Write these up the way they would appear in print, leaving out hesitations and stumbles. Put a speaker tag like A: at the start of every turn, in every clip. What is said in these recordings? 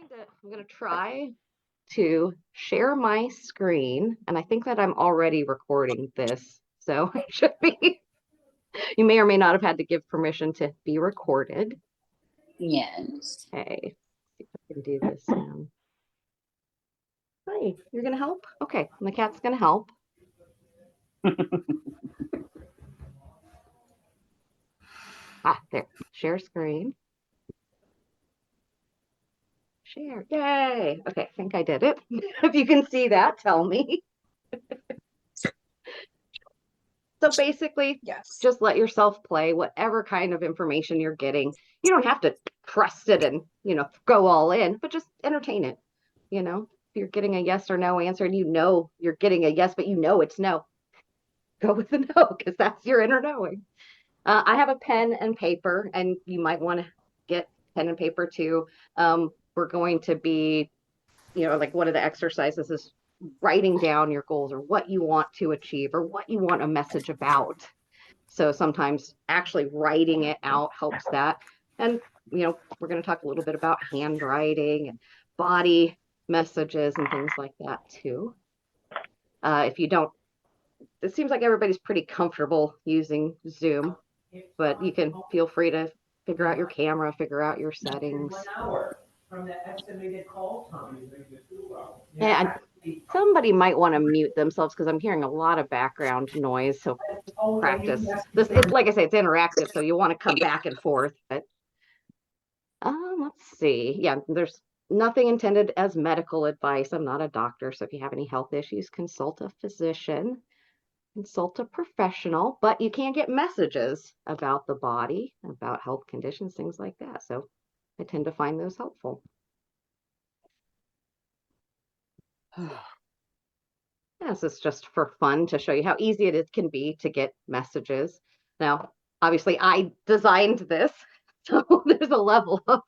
A: I'm going to try to share my screen, and I think that I'm already recording this, so it should be. You may or may not have had to give permission to be recorded.
B: Yes.
A: Okay, see if I can do this now. Hi, you're going to help? Okay, and the cat's going to help. There, share screen. Share, yay. Okay, I think I did it. If you can see that, tell me. So basically,
B: Yes.
A: just let yourself play whatever kind of information you're getting. You don't have to trust it and, go all in, but just entertain it. If you're getting a yes or no answer and you're getting a yes, but it's no, go with the no because that's your inner knowing. I have a pen and paper, and you might want to get pen and paper too. We're going to be, like one of the exercises is writing down your goals or what you want to achieve or what you want a message about. So sometimes actually writing it out helps that. And, we're going to talk a little bit about handwriting and body messages and things like that too. If you don't, it seems like everybody's pretty comfortable using Zoom, but you can feel free to figure out your camera, figure out your settings.
C: 1 hour from the estimated call time.
A: And somebody might want to mute themselves because I'm hearing a lot of background noise. So practice this. It's like I say, it's interactive, so you want to come back and forth. But let's see. Yeah, there's nothing intended as medical advice. I'm not a doctor, so if you have any health issues, consult a physician, consult a professional. But you can get messages about the body, about health conditions, things like that. So I tend to find those helpful. This is just for fun to show you how easy it can be to get messages. Now, obviously, I designed this, so there's a level of,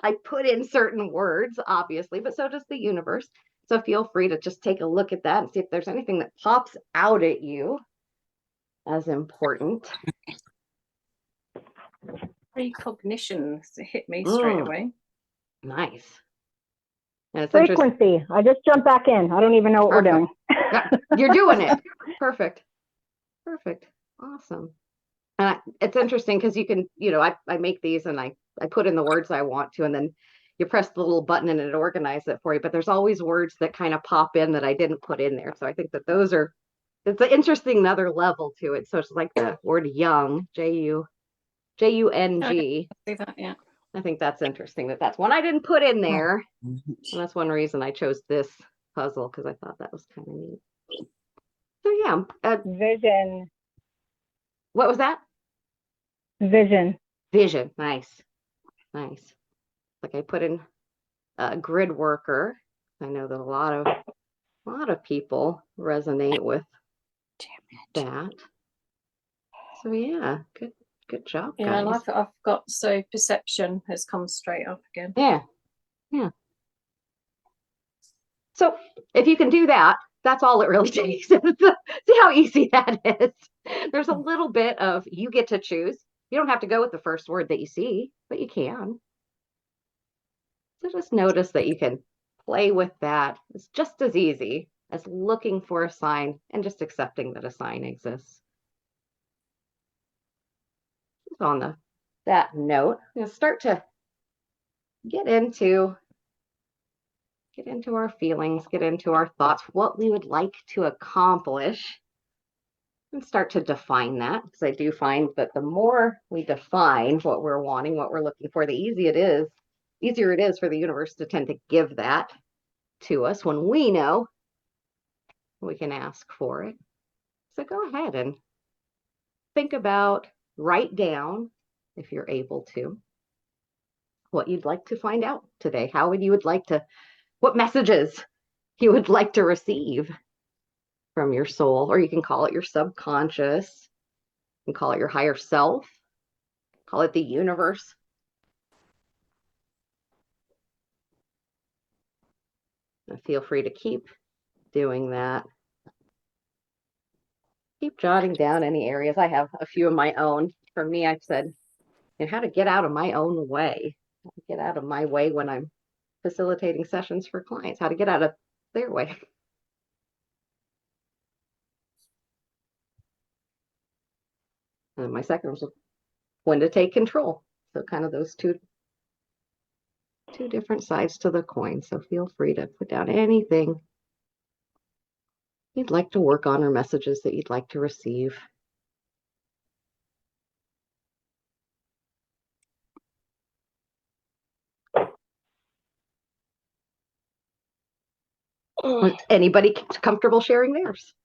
A: I put in certain words, obviously, but so does the universe. So feel free to just take a look at that and see if there's anything that pops out at you as important.
B: Precognition hit me straight away.
A: Nice. And it's
D: frequency. I just jumped back in. I don't even know what we're doing.
A: Yeah, you're doing it. Perfect. Awesome. And it's interesting because you can, I make these and I put in the words I want to, and then you press the little button and it organizes it for you. But there's always words that kind of pop in that I didn't put in there. So I think that it's an interesting another level to it. So it's like the word young, Juung.
B: See that, yeah.
A: I think that's interesting that's one I didn't put in there. And that's one reason I chose this puzzle, because I thought that was kind of neat. So yeah.
D: Vision.
A: What was that?
D: Vision.
A: Nice. Like I put in grid worker. I know that a lot of people resonate with that. So yeah, good job, guys.
B: Yeah, I like it. I've got, so perception has come straight up again.
A: Yeah. So if you can do that, that's all it really takes. See how easy that is. There's a little bit of, you get to choose. You don't have to go with the first word that you see, but you can. So just notice that you can play with that. It's just as easy as looking for a sign and just accepting that a sign exists. On that note, I'm going to start to get into our feelings, get into our thoughts, what we would like to accomplish, and start to define that. Because I do find that the more we define what we're wanting, what we're looking for, the easier it is for the universe to tend to give that to us when we know we can ask for it. So go ahead and write down, if you're able to, what you'd like to find out today. What messages you would like to receive from your soul, or you can call it your subconscious, you can call it your higher self, call it the universe. And feel free to keep doing that. Keep jotting down any areas. I have a few of my own. For me, I've said, how to get out of my own way. Get out of my way when I'm facilitating sessions for clients, how to get out of their way. And my second was when to take control. So kind of those two different sides to the coin. So feel free to put down anything you'd like to work on or messages that you'd like to receive. Was anybody comfortable sharing theirs?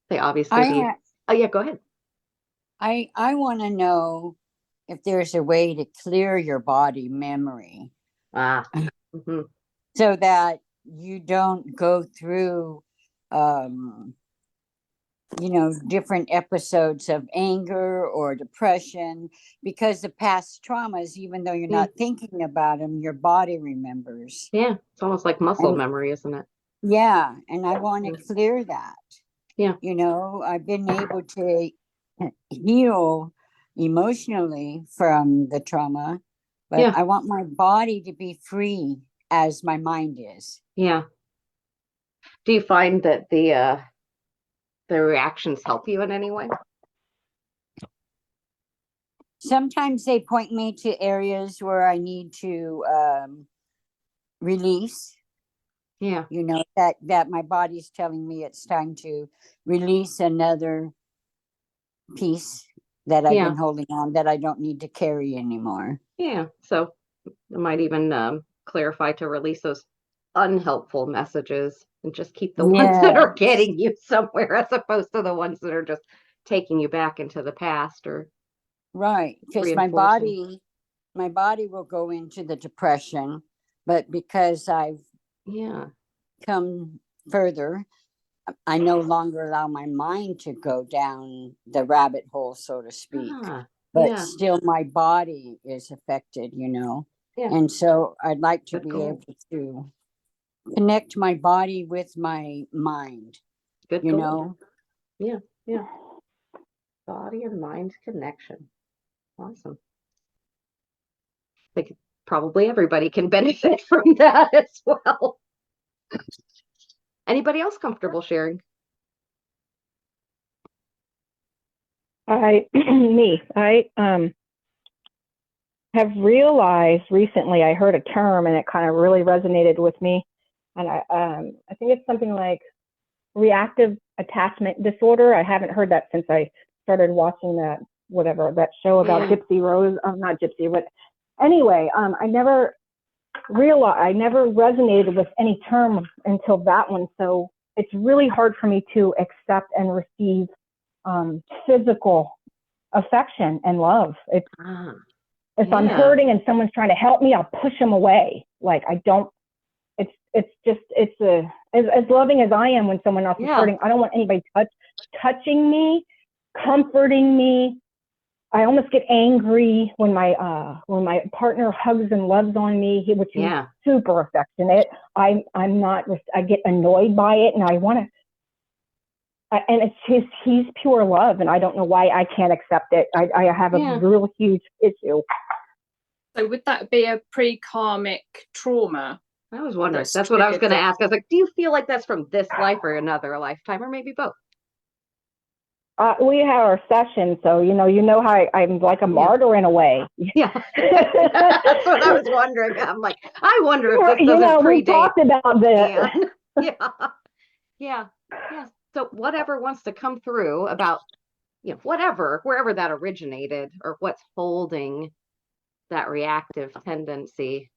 A: They obviously be. Oh yeah, go ahead.
E: I want to know if there's a way to clear your body memory
A: Mhm.
E: so that you don't go through different episodes of anger or depression, because the past traumas, even though you're not thinking about them, your body remembers.
A: Yeah, it's almost like muscle memory, isn't it?
E: Yeah, and I want to clear that.
A: Yeah.
E: I've been able to heal emotionally from the trauma, but I want my body to be free as my mind is.
A: Yeah. Do you find that the reactions help you in any way?
E: Sometimes they point me to areas where I need to release.
A: Yeah.
E: That my body's telling me it's time to release another piece that I've been holding on that I don't need to carry anymore.
A: Yeah. So it might even clarify to release those unhelpful messages and just keep the ones that are getting you somewhere, as opposed to the ones that are just taking you back into the past or
E: right. Because my body will go into the depression, but because I've come further, I no longer allow my mind to go down the rabbit hole, so to speak. But still my body is affected, And so I'd like to be able to connect my body with my mind.
A: Good. Yeah. Body and mind connection. Awesome. I think probably everybody can benefit from that as well. Anybody else comfortable sharing?
D: I have realized recently, I heard a term and it kind of really resonated with me. And I think it's something like reactive attachment disorder. I haven't heard that since I started watching that show about Gypsy Rose. Not Gypsy, but anyway, I never resonated with any term until that one. So it's really hard for me to accept and receive physical affection and love. If I'm hurting and someone's trying to help me, I'll push them away. Like I don't. As loving as I am when someone else is hurting, I don't want anybody touching me, comforting me. I almost get angry when my partner hugs and loves on me, which is super affectionate. I get annoyed by it, and I want to. And he's pure love, and I don't know why I can't accept it. I have a real huge issue.
B: So would that be a pre-karmic trauma?
A: I was wondering. That's what I was going to ask. I was like, do you feel like that's from this life or another lifetime, or maybe both?
D: We have our session, so you know how I'm like a martyr in a way.
A: Yeah, that's what I was wondering. I'm like, I wonder if this doesn't predate.
D: We talked about this.
A: Yeah. So whatever wants to come through about, wherever that originated or what's holding that reactive tendency.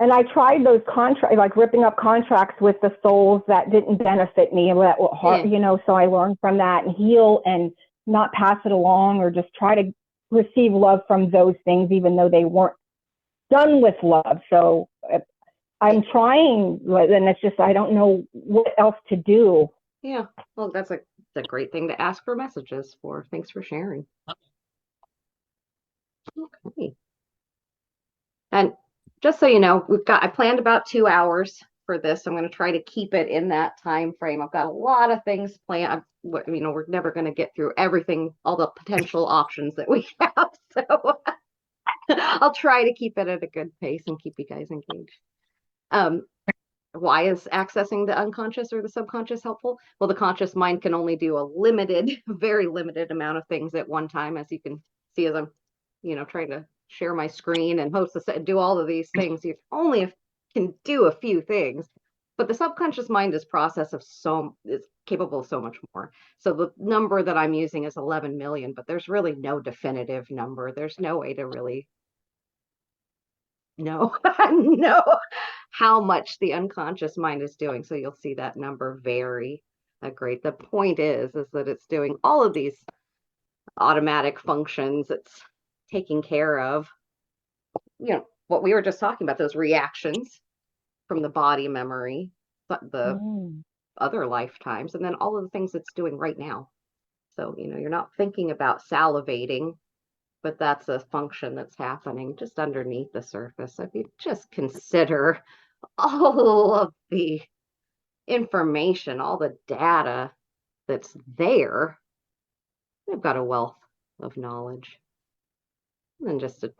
D: And I tried those contracts, like ripping up contracts with the souls that didn't benefit me, that were hard, so I learned from that and heal and not pass it along, or just try to receive love from those things, even though they weren't done with love. So I'm trying, and it's just, I don't know what else to do.
A: Yeah. Well, that's a great thing to ask for messages for. Thanks for sharing. Okay. And just so you know, I planned about 2 hours for this. I'm going to try to keep it in that time frame. I've got a lot of things planned. You know, we're never going to get through everything, all the potential options that we have. So I'll try to keep it at a good pace and keep you guys engaged. Why is accessing the unconscious or the subconscious helpful? Well, the conscious mind can only do a limited, very limited amount of things at one time, as you can see as I'm, you know, trying to share my screen and host the set and do all of these things. You only can do a few things, but the subconscious mind is capable of so much more. So the number that I'm using is 11 million, but there's really no definitive number. There's no way to really know how much the unconscious mind is doing. So you'll see that number vary a great. The point is that it's doing all of these automatic functions. It's taking care of, you know, what we were just talking about, those reactions from the body memory, the other lifetimes, and then all of the things it's doing right now. So, you know, you're not thinking about salivating, but that's a function that's happening just underneath the surface. So if you just consider all of the information, all the data that's there, they've got a wealth of knowledge. And then just to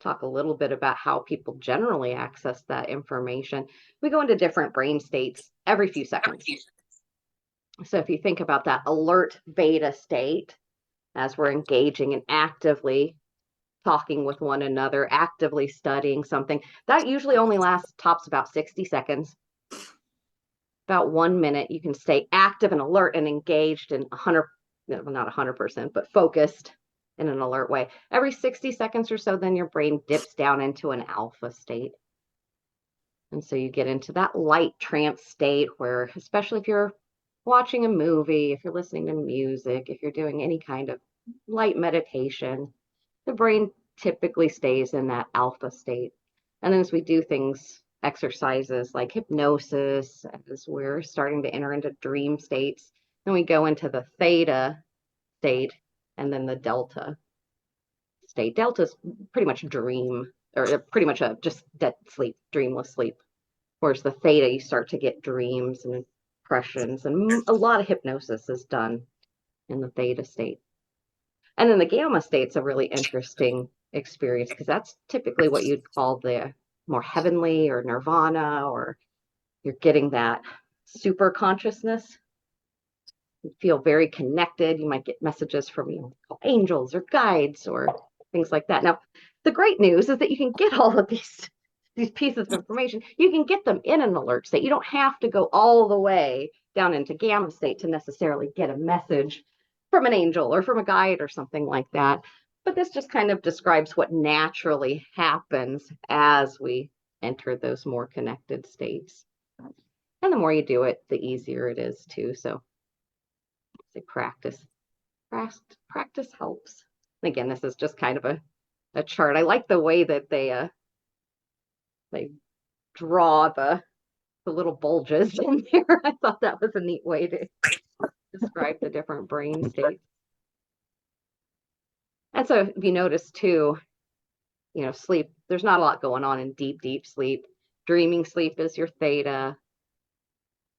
A: talk a little bit about how people generally access that information, we go into different brain states every few seconds. So if you think about that alert beta state, as we're engaging and actively talking with one another, actively studying something, that usually only tops about 60 seconds. About 1 minute, you can stay active and alert and engaged and not 100%, but focused in an alert way. Every 60 seconds or so, then your brain dips down into an alpha state. And so you get into that light trance state where, especially if you're watching a movie, if you're listening to music, if you're doing any kind of light meditation, the brain typically stays in that alpha state. And then as we do exercises like hypnosis, as we're starting to enter into dream states, then we go into the theta state and then the delta state. Delta is pretty much dream, or pretty much just dead sleep, dreamless sleep. Whereas the theta, you start to get dreams and impressions, and a lot of hypnosis is done in the theta state. And then the gamma state's a really interesting experience because that's typically what you'd call the more heavenly or nirvana, or you're getting that super consciousness. You feel very connected. You might get messages from angels or guides or things like that. Now, the great news is that you can get all of these pieces of information. You can get them in an alert state. You don't have to go all the way down into gamma state to necessarily get a message from an angel or from a guide or something like that. But this just kind of describes what naturally happens as we enter those more connected states. And the more you do it, the easier it is too. So practice helps. And again, this is just kind of a chart. I like the way that they draw the little bulges in there. I thought that was a neat way to describe the different brain states. And so if you notice too, sleep, there's not a lot going on in deep sleep. Dreaming sleep is your theta.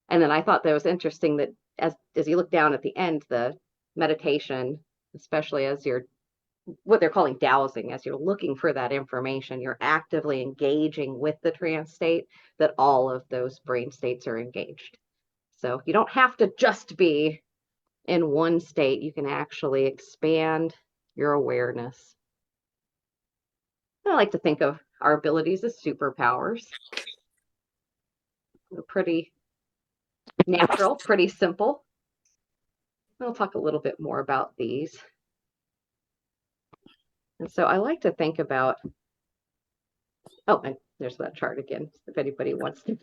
A: And then I thought that was interesting that as you look down at the end, the meditation, especially as you're what they're calling dowsing, as you're looking for that information, you're actively engaging with the trance state, that all of those brain states are engaged. So you don't have to just be in one state. You can actually expand your awareness. I like to think of our abilities as superpowers. They're pretty natural, pretty simple. We'll talk a little bit more about these. And so I like to think about, oh, and there's that chart again, if anybody wants to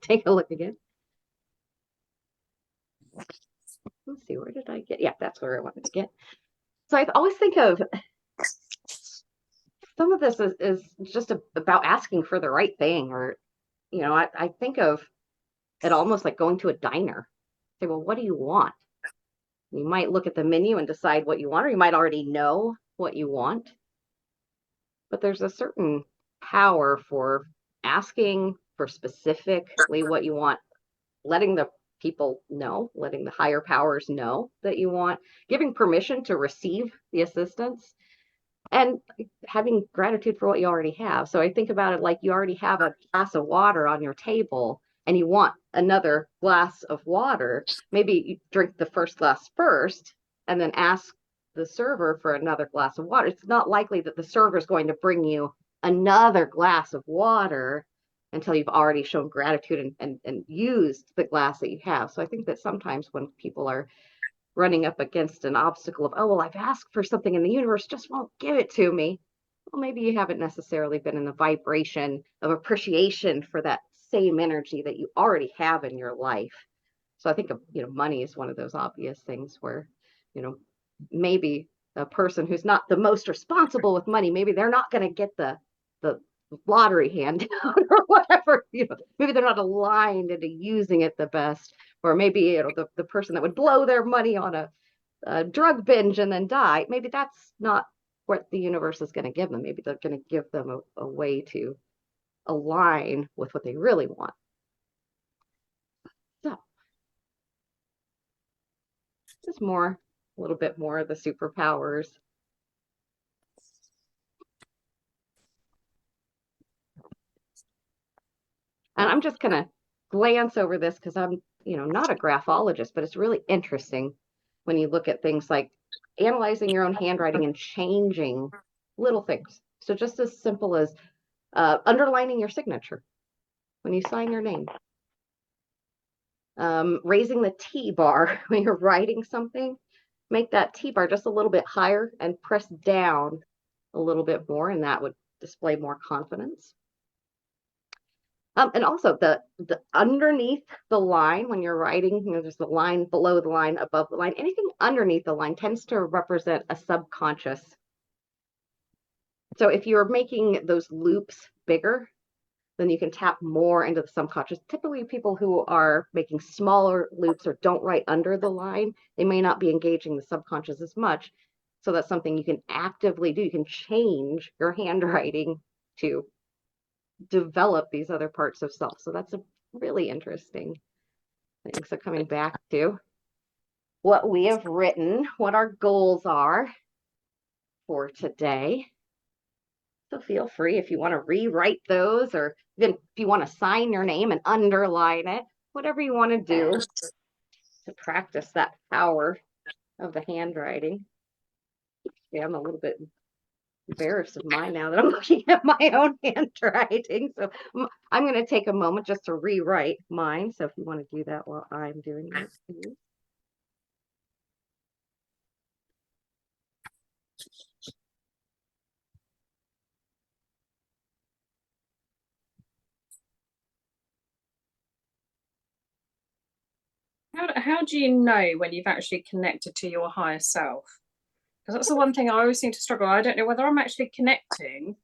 A: take a look again. Let's see, where did I get? Yeah, that's where I wanted to get. So I always think of some of this is just about asking for the right thing, or, I think of it almost like going to a diner. Say, well, what do you want? You might look at the menu and decide what you want, or you might already know what you want. But there's a certain power for asking for specifically what you want, letting the people know, letting the higher powers know that you want, giving permission to receive the assistance, and having gratitude for what you already have. So I think about it like you already have a glass of water on your table and you want another glass of water. Maybe you drink the first glass first and then ask the server for another glass of water. It's not likely that the server is going to bring you another glass of water until you've already shown gratitude and used the glass that you have. So I think that sometimes when people are running up against an obstacle of, oh, well, I've asked for something and the universe just won't give it to me. Well, maybe you haven't necessarily been in the vibration of appreciation for that same energy that you already have in your life. So I think, money is one of those obvious things where, maybe a person who's not the most responsible with money, maybe they're not going to get the lottery handout or whatever, maybe they're not aligned into using it the best, or maybe the person that would blow their money on a drug binge and then die, maybe that's not what the universe is going to give them. Maybe they're going to give them a way to align with what they really want. So just a little bit more of the superpowers. And I'm just going to glance over this because I'm, not a graphologist, but it's really interesting when you look at things like analyzing your own handwriting and changing little things. So just as simple as underlining your signature when you sign your name, raising the T bar when you're writing something, make that T bar just a little bit higher and press down a little bit more, and that would display more confidence. And also the underneath the line when you're writing, there's the line below the line, above the line, anything underneath the line tends to represent a subconscious. So if you're making those loops bigger, then you can tap more into the subconscious. Typically people who are making smaller loops or don't write under the line, they may not be engaging the subconscious as much. So that's something you can actively do. You can change your handwriting to develop these other parts of self. So that's a really interesting thing. So coming back to what we have written, what our goals are for today. So feel free if you want to rewrite those, or even if you want to sign your name and underline it, whatever you want to do to practice that power of the handwriting. Yeah, I'm a little bit embarrassed of mine now that I'm looking at my own handwriting. So I'm going to take a moment just to rewrite mine. So if you want to do that while I'm doing that, please.
B: How do you know when you've actually connected to your higher self? Because that's the one thing I always seem to struggle. I don't know whether I'm actually connecting.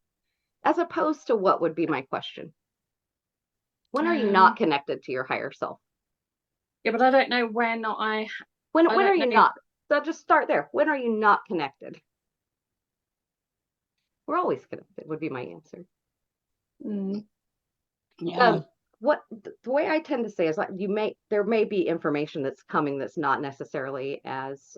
A: As opposed to what would be my question? When are you not connected to your higher self?
B: Yeah, but I don't know when
A: When are you not? So just start there. When are you not connected? We're always connected would be my answer.
E: Yeah.
A: The way I tend to say is like there may be information that's coming that's not necessarily as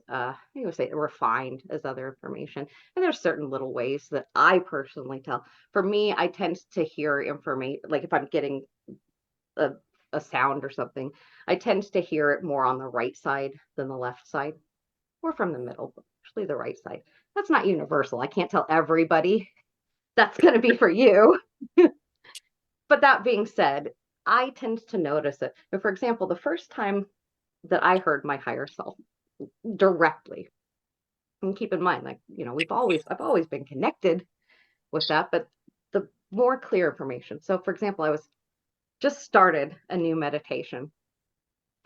A: refined as other information, and there's certain little ways that I personally tell. For me, I tend to hear information, like if I'm getting a sound or something, I tend to hear it more on the right side than the left side, or from the middle, but usually the right side. That's not universal. I can't tell everybody that's going to be for you. But that being said, I tend to notice it. But for example, the first time that I heard my higher self directly, and keep in mind, I've always been connected with that, but the more clear information. So for example, I was just started a new meditation,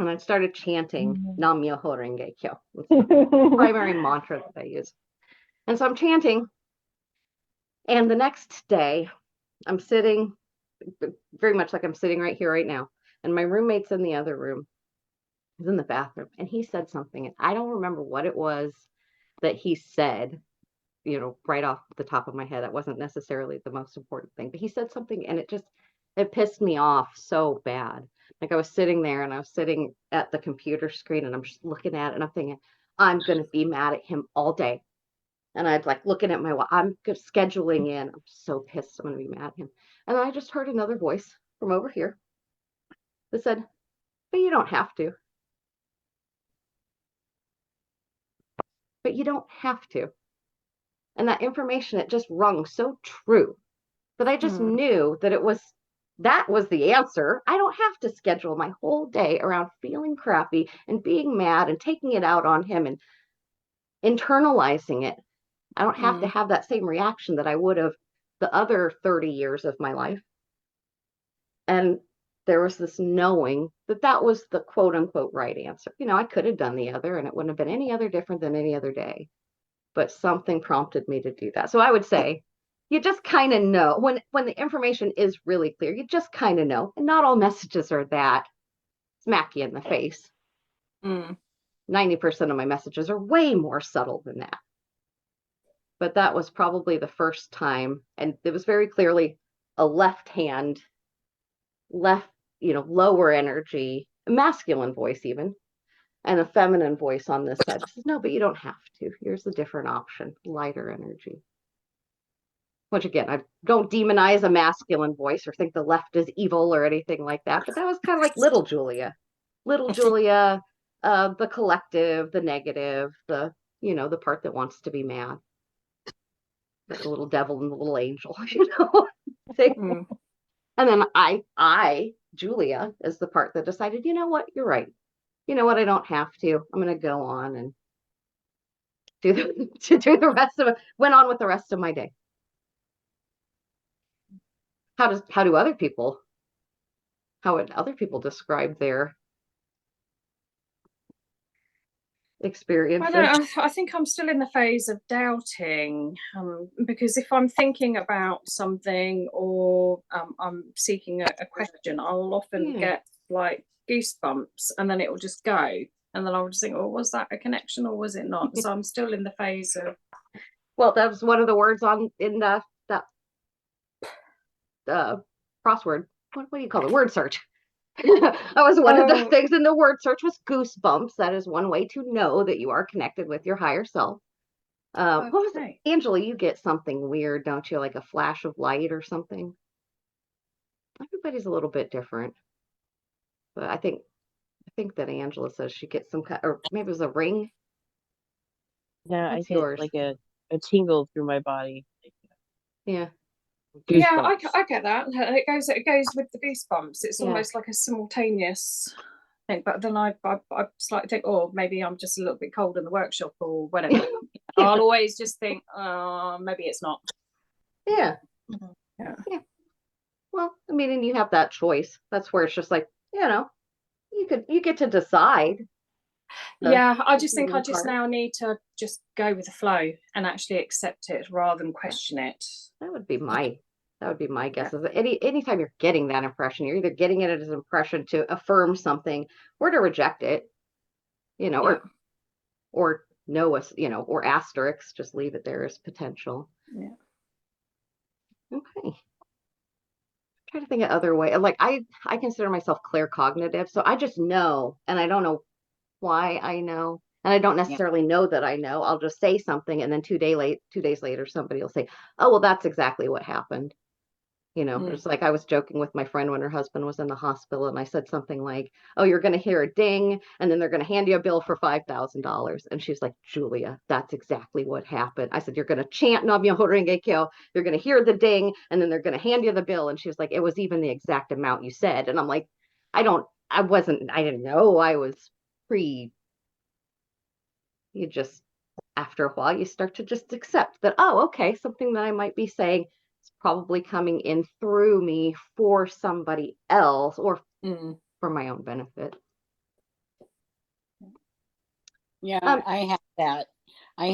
A: and I started chanting Nam Myoho Renge Kyo. It's the primary mantra that I use. And so I'm chanting, and the next day I'm sitting very much like I'm sitting right here right now, and my roommate's in the other room. He's in the bathroom, and he said something, and I don't remember what it was that he said, right off the top of my head. That wasn't necessarily the most important thing, but he said something, and it just It pissed me off so bad. Like I was sitting there and I was sitting at the computer screen and I'm just looking at it and I'm thinking, I'm going to be mad at him all day. And I'd like looking at I'm scheduling in. I'm so pissed. I'm going to be mad at him. And then I just heard another voice from over here that said, but you don't have to. But you don't have to. And that information, it just rung so true that I just knew that that was the answer. I don't have to schedule my whole day around feeling crappy and being mad and taking it out on him and internalizing it. I don't have to have that same reaction that I would have the other 30 years of my life. And there was this knowing that that was the quote unquote right answer. You know, I could have done the other and it wouldn't have been any other different than any other day, but something prompted me to do that. So I would say you just kind of know when the information is really clear, you just kind of know. And not all messages are that smack you in the face. 90% of my messages are way more subtle than that. But that was probably the first time. And it was very clearly a left, lower energy, a masculine voice even, and a feminine voice on this side. It says, no, but you don't have to. Here's a different option, lighter energy. Which again, I don't demonize a masculine voice or think the left is evil or anything like that. But that was kind of like little Julia. Little Julia, the collective, the negative, the part that wants to be mad. The little devil and the little angel, And then I, Julia, is the part that decided, you know what, you're right. You know what, I don't have to. I'm going to go on and do the rest of it. Went on with the rest of my day. How would other people describe their experiences?
B: I think I'm still in the phase of doubting, because if I'm thinking about something or I'm seeking a question, I'll often get like goosebumps and then it will just go. And then I'll just think, oh, was that a connection or was it not? So I'm still in the phase of...
A: Well, that was one of the words in that crossword. What do you call it? Word search. That was one of the things in the word search was goosebumps. That is one way to know that you are connected with your higher self. What was it? Angela, you get something weird, don't you? Like a flash of light or something. Everybody's a little bit different. But I think that Angela says she gets some kind, or maybe it was a ring.
F: Yeah, I get like a tingle through my body.
A: Yeah.
B: Goosebumps. Yeah, I get that. It goes with the goosebumps. It's almost like a simultaneous thing. But then I slightly think, oh, maybe I'm just a little bit cold in the workshop or whatever. I'll always just think, maybe it's not.
A: Yeah. Yeah. Well, I mean, and you have that choice. That's where it's just like, you get to decide.
B: Yeah, I just think I just now need to just go with the flow and actually accept it rather than question it.
A: That would be my guess. Is that anytime you're getting that impression, you're either getting it as an impression to affirm something or to reject it, or no, or asterisks, just leave it there as potential.
B: Yeah.
A: Okay. I'm trying to think of other way. Like I consider myself claircognitive, so I just know, and I don't know why I know, and I don't necessarily know that I know. I'll just say something, and then 2 days later, somebody will say, "Oh, well, that's exactly what happened." It's like I was joking with my friend when her husband was in the hospital, and I said something like, "Oh, you're going to hear a ding, and then they're going to hand you a bill for $5,000." And she's like, "Julia, that's exactly what happened." I said, "You're going to chant Nam Myoho Renge Kyo, you're going to hear the ding, and then they're going to hand you the bill." And she was like, "It was even the exact amount you said." And I'm like, I didn't know I was you just, after a while, you start to just accept that, oh, okay, something that I might be saying is probably coming in through me for somebody else or for my own benefit.
E: Yeah, I had that. I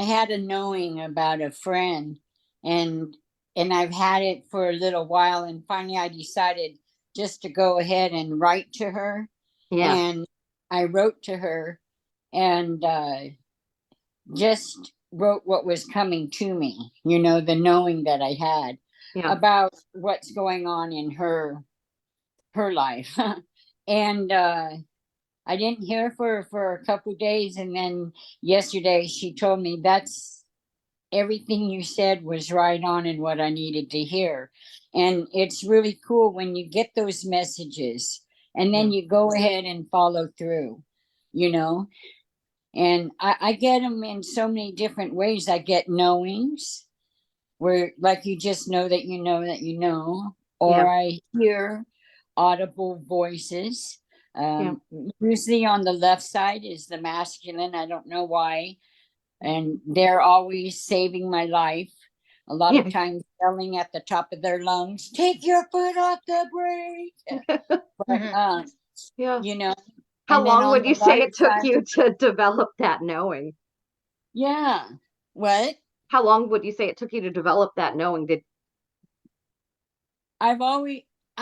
E: had a knowing about a friend, and I've had it for a little while, and finally I decided just to go ahead and write to her.
A: Yeah.
E: And I wrote to her and just wrote what was coming to me, the knowing that I had. about what's going on in her life. And I didn't hear for a couple of days, and then yesterday she told me that's everything you said was right on and what I needed to hear. And it's really cool when you get those messages and then you go ahead and follow through, you know. And I get them in so many different ways. I get knowings where, like, you just know that you know that you know, or I hear audible voices. Usually on the left side is the masculine. I don't know why. And they're always saving my life. A lot of times yelling at the top of their lungs, take your foot off the brake. But, you know.
A: How long would you say it took you to develop that knowing?
E: Yeah. What?
A: How long would you say it took you to develop that knowing?
E: I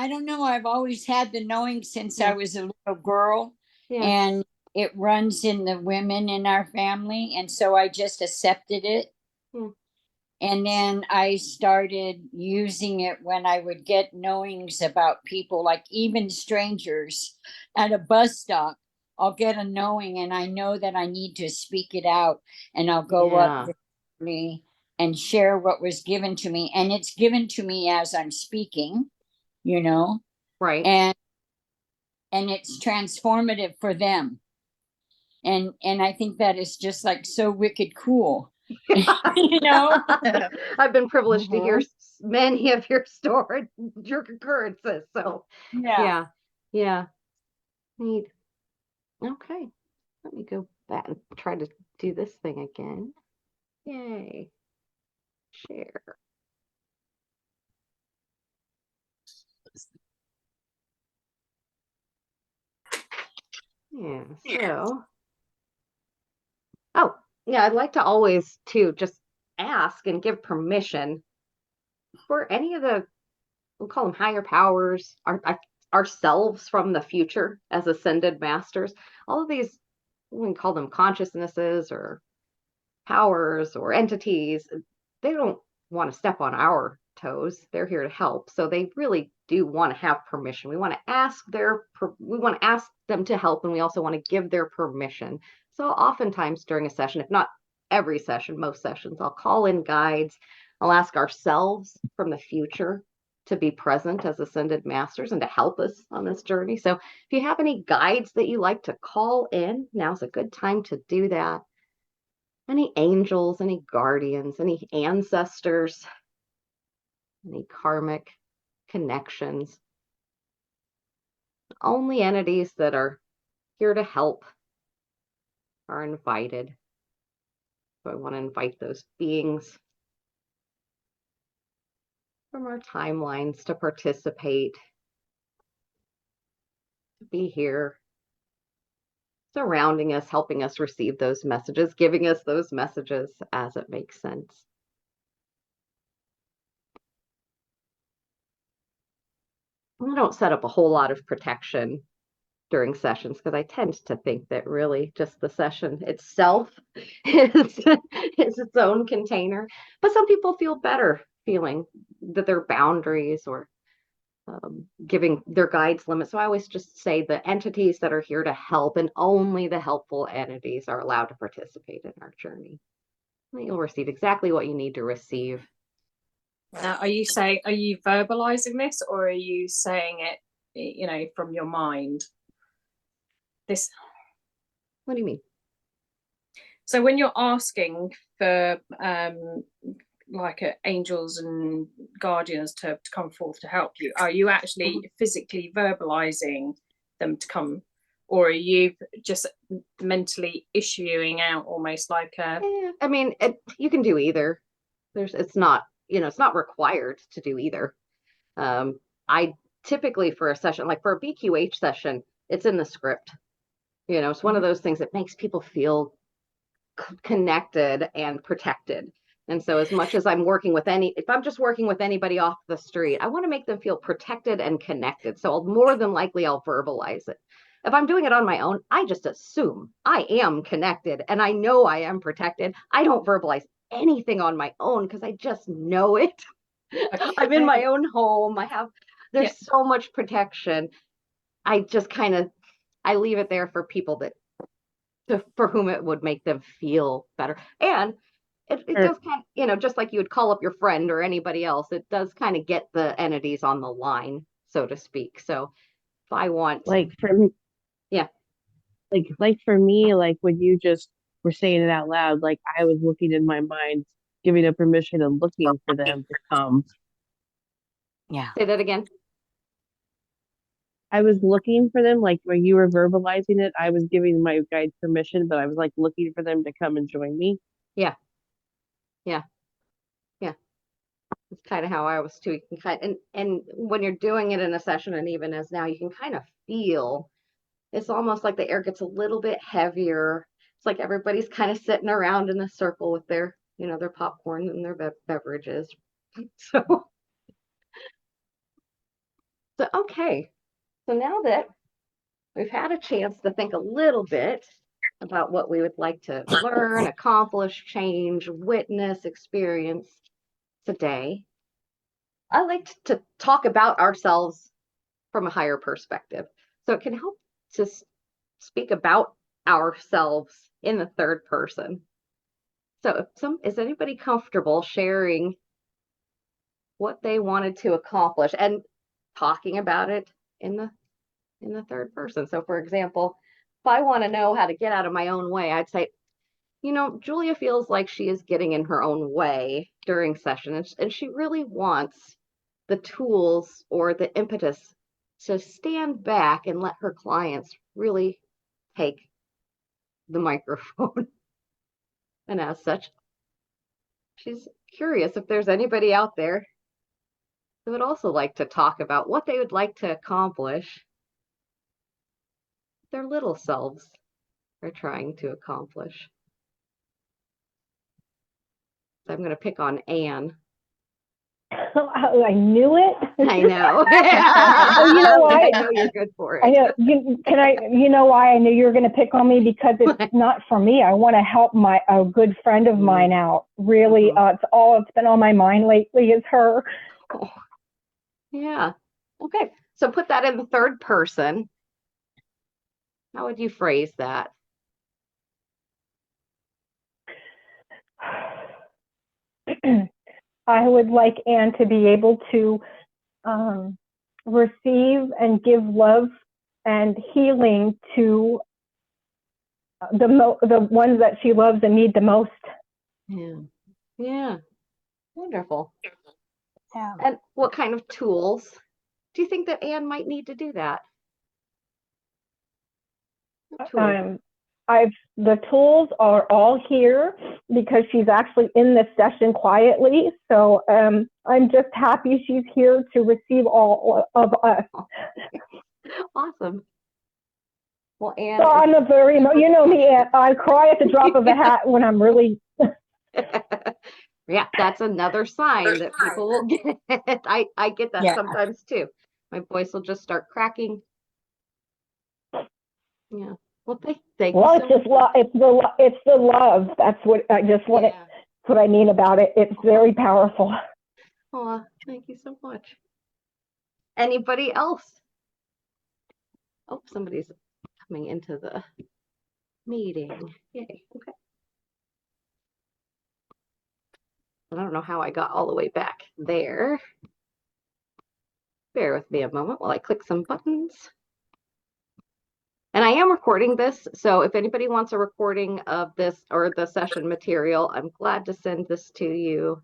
E: don't know. I've always had the knowing since I was a little girl. And it runs in the women in our family. And so I just accepted it. And then I started using it when I would get knowings about people, like even strangers at a bus stop. I'll get a knowing and I know that I need to speak it out, and I'll go up me and share what was given to me. And it's given to me as I'm speaking, you know.
A: Right.
E: And it's transformative for them. And I think that is just like so wicked cool. You know,
A: I've been privileged to hear many of your stories, your occurrences. So yeah. Neat. Okay, let me go back and try to do this thing again. Yay. Share. Yeah, so I'd like to always too just ask and give permission for any of the, we'll call them higher powers, ourselves from the future as ascended masters. All of these, we can call them consciousnesses or powers or entities. They don't want to step on our toes. They're here to help. So they really do want to have permission. We want to ask them to help, and we also want to give their permission. So oftentimes during a session, if not every session, most sessions, I'll call in guides. I'll ask ourselves from the future to be present as ascended masters and to help us on this journey. So if you have any guides that you like to call in, now's a good time to do that. Any angels, any guardians, any ancestors, any karmic connections. Only entities that are here to help are invited. So I want to invite those beings from our timelines to participate, to be here, surrounding us, helping us receive those messages, giving us those messages as it makes sense. I don't set up a whole lot of protection during sessions because I tend to think that really just the session itself is its own container. But some people feel better feeling that their boundaries or giving their guides limits. So I always just say the entities that are here to help, and only the helpful entities are allowed to participate in our journey. You'll receive exactly what you need to receive.
B: Now, are you verbalizing this, or are you saying it, you know, from your mind?
A: What do you mean?
B: So when you're asking for like angels and guardians to come forth to help you, are you actually physically verbalizing them to come, or are you just mentally issuing out almost like a...
A: I mean, you can do either. It's not required to do either. I typically, for a session, like for a BQH session, it's in the script. You know, it's one of those things that makes people feel connected and protected. And so as much as I'm working with if I'm just working with anybody off the street, I want to make them feel protected and connected. So more than likely I'll verbalize it. If I'm doing it on my own, I just assume I am connected and I know I am protected. I don't verbalize anything on my own because I just know it. I'm in my own home. There's so much protection. I just I leave it there for people for whom it would make them feel better. And it does just like you would call up your friend or anybody else, it does kind of get the entities on the line, so to speak. So if I want,
F: like for me, like for me, like when you just were saying it out loud, like I was looking in my mind, giving them permission and looking for them to come.
E: Yeah.
A: Say that again.
F: I was looking for them, like when you were verbalizing it, I was giving my guides permission, but I was like looking for them to come and join me.
A: Yeah. It's kind of how I was too. You can and when you're doing it in a session, and even as now, you can kind of feel it's almost like the air gets a little bit heavier. It's like everybody's kind of sitting around in a circle with their popcorn and their beverages. So okay. So now that we've had a chance to think a little bit about what we would like to learn, accomplish, change, witness, experience today, I like to talk about ourselves from a higher perspective. So it can help to speak about ourselves in the third person. So is anybody comfortable sharing what they wanted to accomplish and talking about it in the third person? So for example, if I want to know how to get out of my own way, I'd say, Julia feels like she is getting in her own way during session, and she really wants the tools or the impetus to stand back and let her clients really take the microphone. And as such, she's curious if there's anybody out there who would also like to talk about what they would like to accomplish, their little selves are trying to accomplish. So I'm going to pick on Anne.
D: Oh, I knew it.
A: I know.
D: Oh, you know why?
A: I know you're good for it.
D: I know. You know why I knew you were going to pick on me? Because it's not for me. I want to help a good friend of mine out. Really, it's been on my mind lately is her.
A: Oh. Yeah. Okay. So put that in the third person. How would you phrase that?
D: I would like Anne to be able to receive and give love and healing to the ones that she loves and need the most.
A: Yeah. Wonderful.
E: Yeah.
A: And what kind of tools do you think that Anne might need to do that?
D: The tools are all here because she's actually in this session quietly. So I'm just happy she's here to receive all of us.
A: Awesome. Well, Anne,
D: so I'm you know me, Anne, I cry at the drop of a hat when I'm really.
A: Yeah, that's another sign that people will get it. I get that sometimes too. My voice will just start cracking. Yeah. Well, thank you.
D: Well, it's just love. It's the love. That's what I just want. That's what I mean about it. It's very powerful.
A: Oh, thank you so much. Anybody else? Oh, somebody's coming into the meeting. Yay. Okay. I don't know how I got all the way back there. Bear with me a moment while I click some buttons. And I am recording this, so if anybody wants a recording of this or the session material, I'm glad to send this to you.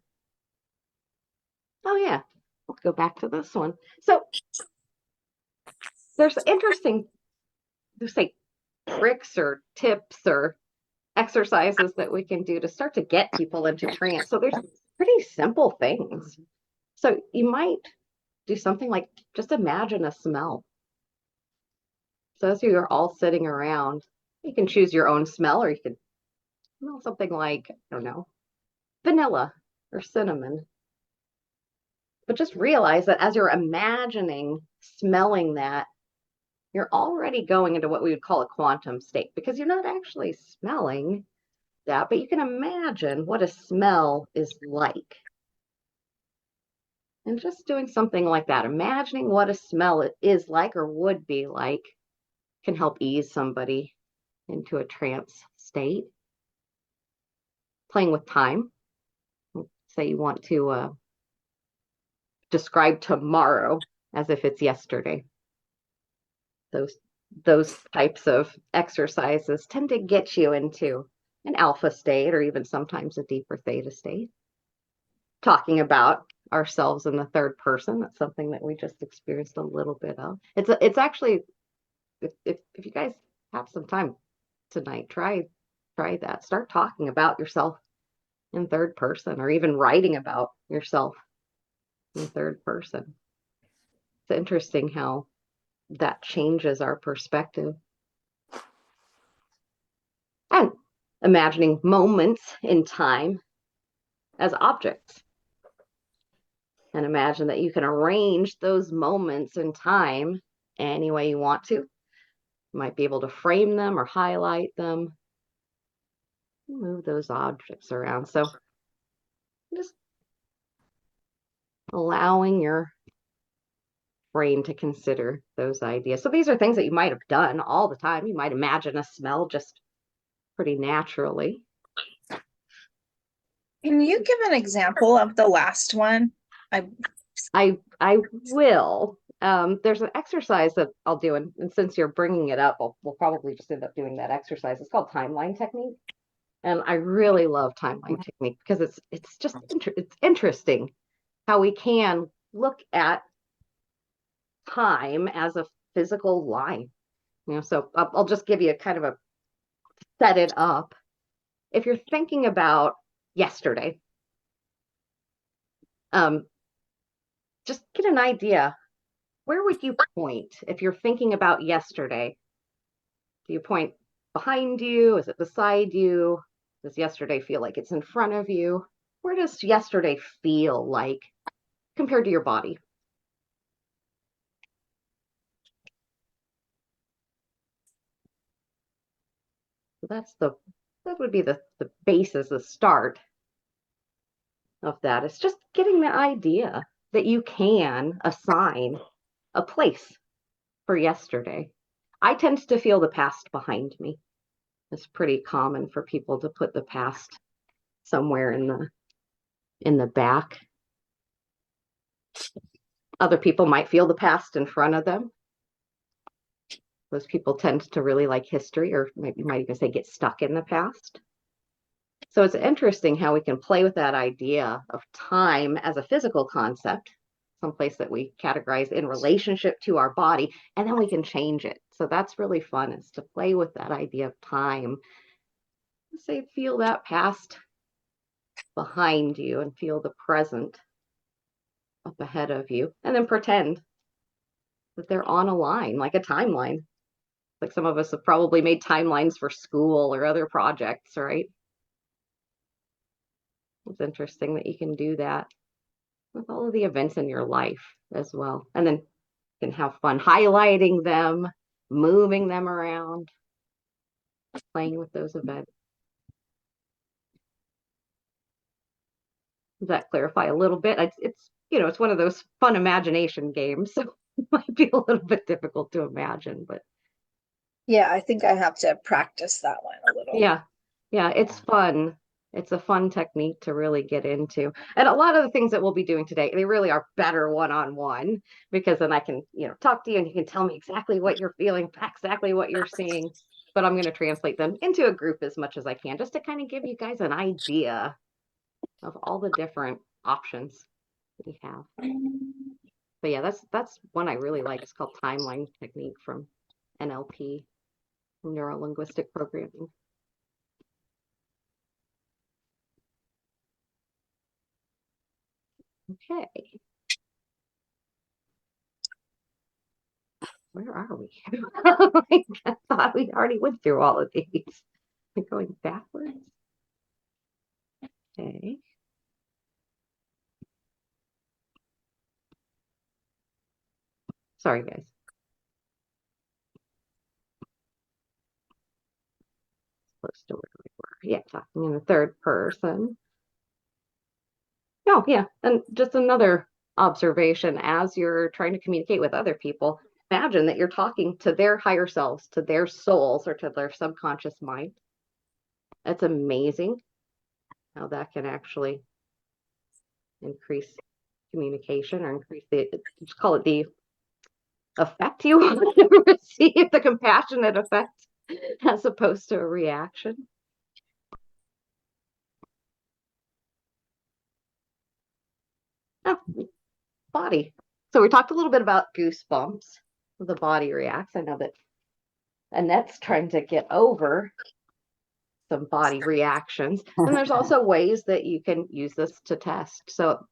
A: Oh yeah, we'll go back to this one. So there's interesting, say, tricks or tips or exercises that we can do to start to get people into trance. So there's pretty simple things. So you might do something like just imagine a smell. So as you're all sitting around, you can choose your own smell, or you could smell something like, I don't know, vanilla or cinnamon. But just realize that as you're imagining smelling that, you're already going into what we would call a quantum state, because you're not actually smelling that, but you can imagine what a smell is like. And just doing something like that, imagining what a smell is like or would be like, can help ease somebody into a trance state. Playing with time. Say you want to describe tomorrow as if it's yesterday. Those types of exercises tend to get you into an alpha state or even sometimes a deeper theta state. Talking about ourselves in the third person, that's something that we just experienced a little bit of. It's actually, if you guys have some time tonight, try that. Start talking about yourself in third person, or even writing about yourself in third person. It's interesting how that changes our perspective. And imagining moments in time as objects. And imagine that you can arrange those moments in time any way you want to. You might be able to frame them or highlight them. Move those objects around. So just allowing your brain to consider those ideas. So these are things that you might have done all the time. You might imagine a smell just pretty naturally.
G: Can you give an example of the last one?
A: I will. There's an exercise that I'll do, and since you're bringing it up, we'll probably just end up doing that exercise. It's called timeline technique, and I really love timeline technique because it's just it's interesting how we can look at time as a physical line. So I'll just give you a kind of a set it up. If you're thinking about yesterday, just get an idea. Where would you point if you're thinking about yesterday? Do you point behind you? Is it beside you? Does yesterday feel like it's in front of you? Where does yesterday feel like compared to your body? So that would be the basis, the start of that. It's just getting the idea that you can assign a place for yesterday. I tend to feel the past behind me. It's pretty common for people to put the past somewhere in the back. Other people might feel the past in front of them. Those people tend to really like history, or you might even say get stuck in the past. So it's interesting how we can play with that idea of time as a physical concept, someplace that we categorize in relationship to our body, and then we can change it. So that's really fun, is to play with that idea of time. Say, feel that past behind you and feel the present up ahead of you, and then pretend that they're on a line, like a timeline. Like some of us have probably made timelines for school or other projects, right? It's interesting that you can do that with all of the events in your life as well. And then you can have fun highlighting them, moving them around, playing with those events. Does that clarify a little bit? It's one of those fun imagination games, so it might be a little bit difficult to imagine, but
G: yeah, I think I have to practice that one a little.
A: Yeah, it's fun. It's a fun technique to really get into. And a lot of the things that we'll be doing today, they really are better one-on-one, because then I can, talk to you and you can tell me exactly what you're feeling, exactly what you're seeing. But I'm going to translate them into a group as much as I can, just to kind of give you guys an idea of all the different options we have. But yeah, that's one I really like. It's called timeline technique from NLP, neuro-linguistic programming. Okay. Where are we? I thought we already went through all of these. We're going backwards. Okay. Sorry, guys. Close to where we were. Yeah, talking in the third person. Oh, yeah. And just another observation as you're trying to communicate with other people. Imagine that you're talking to their higher selves, to their souls, or to their subconscious mind. It's amazing how that can actually increase communication, or increase the, just call it the effect you want to receive, the compassionate effect, as opposed to a reaction. Oh, body. So we talked a little bit about goosebumps. The body reacts. I know that Annette's trying to get over some body reactions. And there's also ways that you can use this to test. So,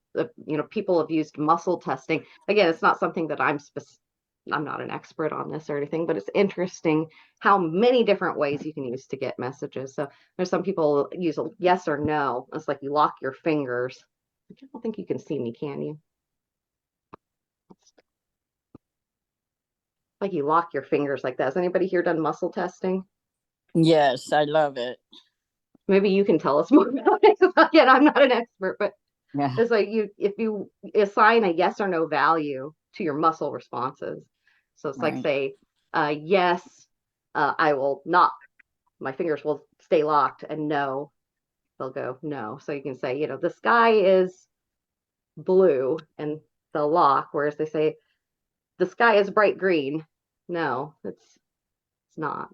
A: people have used muscle testing. Again, it's not something that I'm not an expert on this or anything, but it's interesting how many different ways you can use to get messages. So there's some people use a yes or no. It's like you lock your fingers. I don't think you can see me, can you? Like you lock your fingers like that. Has anybody here done muscle testing?
E: Yes, I love it.
A: Maybe you can tell us more about it. Again, I'm not an expert, but
E: Yeah.
A: it's like if you assign a yes or no value to your muscle responses. So it's like, say, yes, I will not, my fingers will stay locked, and no, they'll go no. So you can say, the sky is blue, and they'll lock, whereas they say the sky is bright green. No, it's not.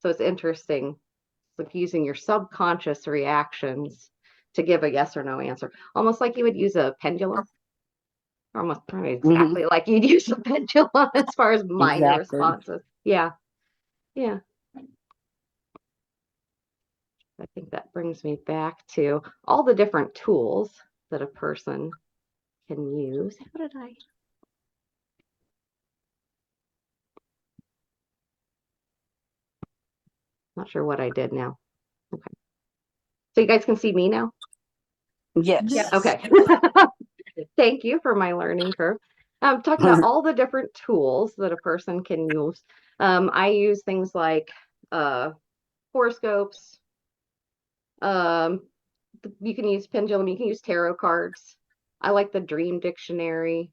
A: So it's interesting. It's like using your subconscious reactions to give a yes or no answer, almost like you would use a pendulum. Almost exactly like you'd use a pendulum as far as mind responses. Yeah. I think that brings me back to all the different tools that a person can use. How did I? Not sure what I did now. Okay. So you guys can see me now?
E: Yes.
A: Okay. Thank you for my learning curve. I'm talking about all the different tools that a person can use. I use things like horoscopes. You can use pendulum. You can use tarot cards. I like the Dream Dictionary.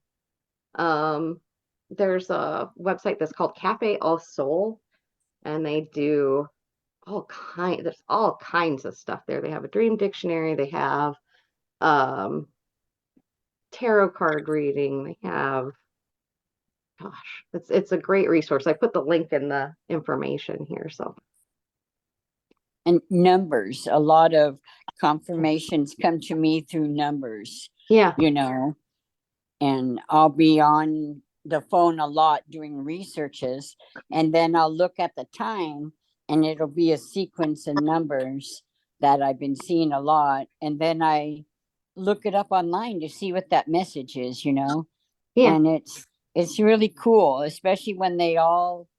A: There's a website that's called Cafe au Sol, and they do there's all kinds of stuff there. They have a Dream Dictionary. They have tarot card reading. They have, gosh, it's a great resource. I put the link in the information here. So,
E: and numbers, a lot of confirmations come to me through numbers.
A: Yeah.
E: And I'll be on the phone a lot doing researches, and then I'll look at the time, and it'll be a sequence of numbers that I've been seeing a lot, and then I look it up online to see what that message is,
A: Yeah.
E: And it's really cool, especially when they all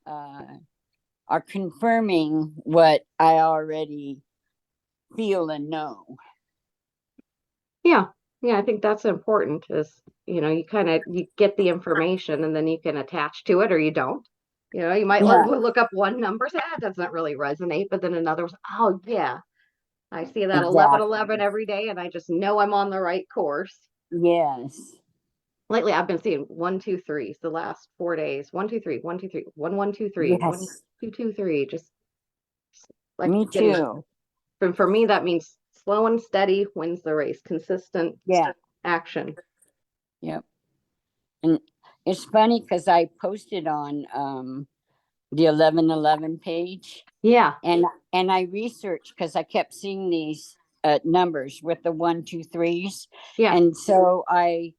E: are confirming what I already feel and know.
A: Yeah, I think that's important. Is you get the information, and then you can attach to it, or you don't. You might look up one number, say that doesn't really resonate, but then another was, oh yeah, I see that 1111 every day, and I just know I'm on the right course.
E: Yes.
A: Lately, I've been seeing 1, 2, 3s the last 4 days. 1, 2, 3, 1, 2, 3, 1, 1, 2, 3,
E: Yes.
A: 1, 2, 2, 3. Just like
E: me too.
A: For me, that means slow and steady wins the race. Consistent action.
E: Yep. And it's funny because I posted on the 1111 page.
A: Yeah.
E: And I researched because I kept seeing these numbers with the 1, 2, 3s.
A: Yeah.
E: And so I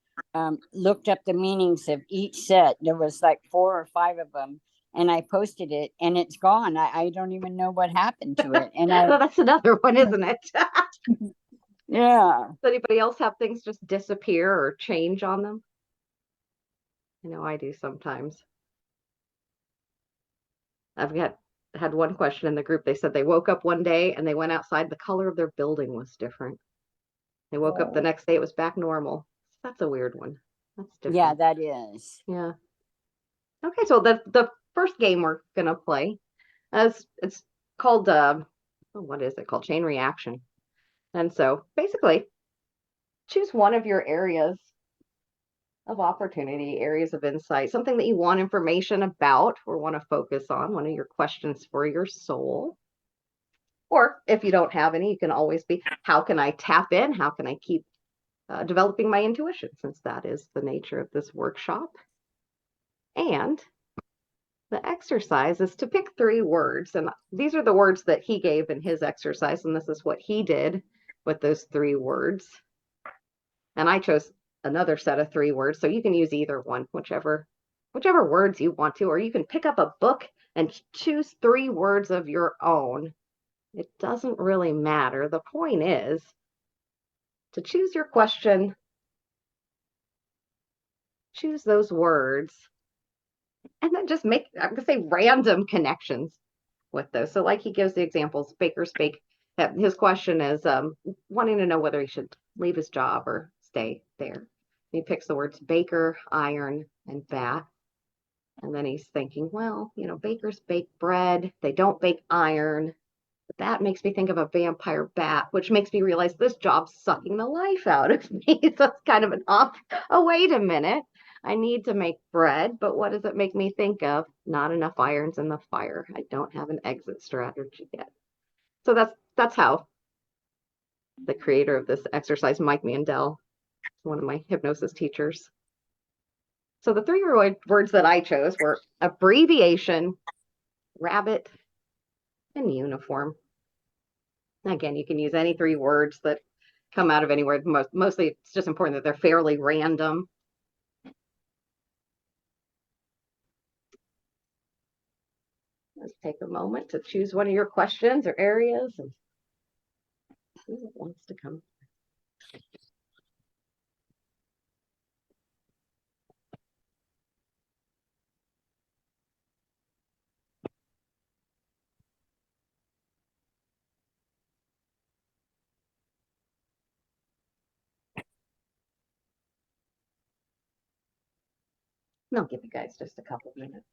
E: looked up the meanings of each set. There was like 4 or 5 of them. And I posted it, and it's gone. I don't even know what happened to it. And
A: well, that's another one, isn't it?
E: Yeah.
A: Does anybody else have things just disappear or change on them? I do sometimes. I've had one question in the group. They said they woke up one day and they went outside. The color of their building was different. They woke up the next day, it was back normal. That's a weird one. That's different.
E: Yeah, that is.
A: Yeah. Okay, so the first game we're gonna play is it's called what is it called? Chain reaction. And so basically choose one of your areas of opportunity, areas of insight, something that you want information about or want to focus on, one of your questions for your soul. Or if you don't have any, you can always be, how can I tap in? How can I keep developing my intuition, since that is the nature of this workshop. And the exercise is to pick 3 words. And these are the words that he gave in his exercise. And this is what he did with those 3 words. And I chose another set of 3 words. So you can use either one, whichever words you want to, or you can pick up a book and choose 3 words of your own. It doesn't really matter. The point is to choose your question, choose those words, and then just make, I'm going to say, random connections with those. So like he gives the examples, baker's bake. His question is wanting to know whether he should leave his job or stay there. He picks the words baker, iron, and bat. And then he's thinking, well, you know, bakers bake bread. They don't bake iron. But that makes me think of a vampire bat, which makes me realize this job's sucking the life out of me. So it's kind of an off. Oh, wait a minute. I need to make bread, but what does it make me think of? Not enough irons in the fire. I don't have an exit strategy yet. So that's how the creator of this exercise, Mike Mandel, one of my hypnosis teachers. So the 3 words that I chose were abbreviation, rabbit, and uniform. Again, you can use any 3 words that come out of anywhere. Mostly it's just important that they're fairly random. Let's take a moment to choose one of your questions or areas and see what wants to come. And I'll give you guys just a couple minutes.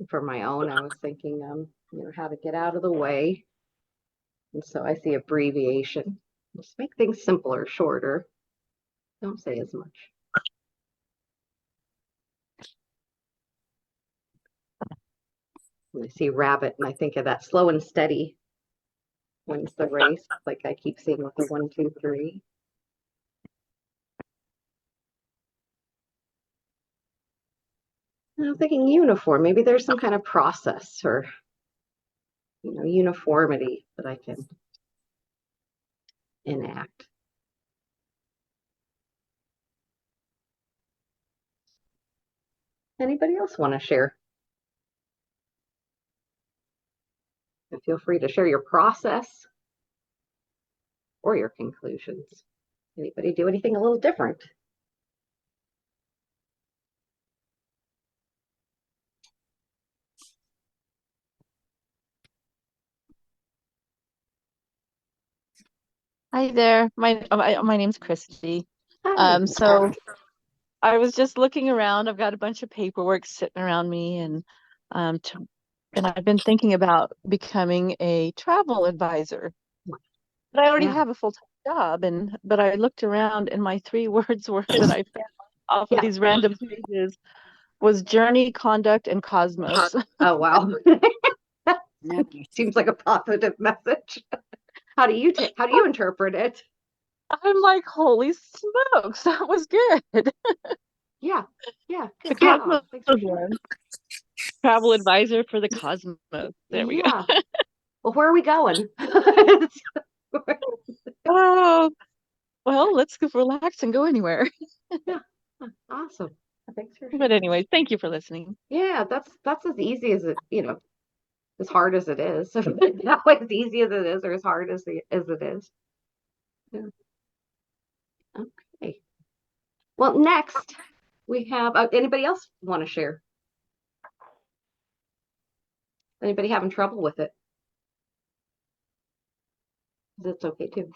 A: For my own, I was thinking, you know, how to get out of the way. And so I see abbreviation. Just make things simpler, shorter. Don't say as much. And I see rabbit, and I think of that slow and steady wins the race, like I keep seeing with the 1, 2, 3. And I'm thinking uniform. Maybe there's some kind of process or, you know, uniformity that I can enact. Anybody else want to share? And feel free to share your process or your conclusions. Anybody do anything a little different?
H: Hi there. My name's Christy.
A: Hi.
H: So I was just looking around. I've got a bunch of paperwork sitting around me, and I've been thinking about becoming a travel advisor. But I already have a full-time job, but I looked around, and my 3 words were that I found off of these random pages was journey, conduct, and cosmos.
A: Oh wow. Seems like a positive message. How do you interpret it?
H: I'm like, holy smokes, that was good.
A: Yeah.
H: The cosmos one. Travel advisor for the cosmos. There we go.
A: Well, where are we going?
H: Oh, well, let's go relax and go anywhere.
A: Yeah. Awesome. Thanks for
H: But anyway, thank you for listening.
A: Yeah, that's as easy as it, you know, as hard as it is. Not as easy as it is or as hard as it is. Yeah. Okay. Well, next we have anybody else want to share? Anybody having trouble with it? That's okay too.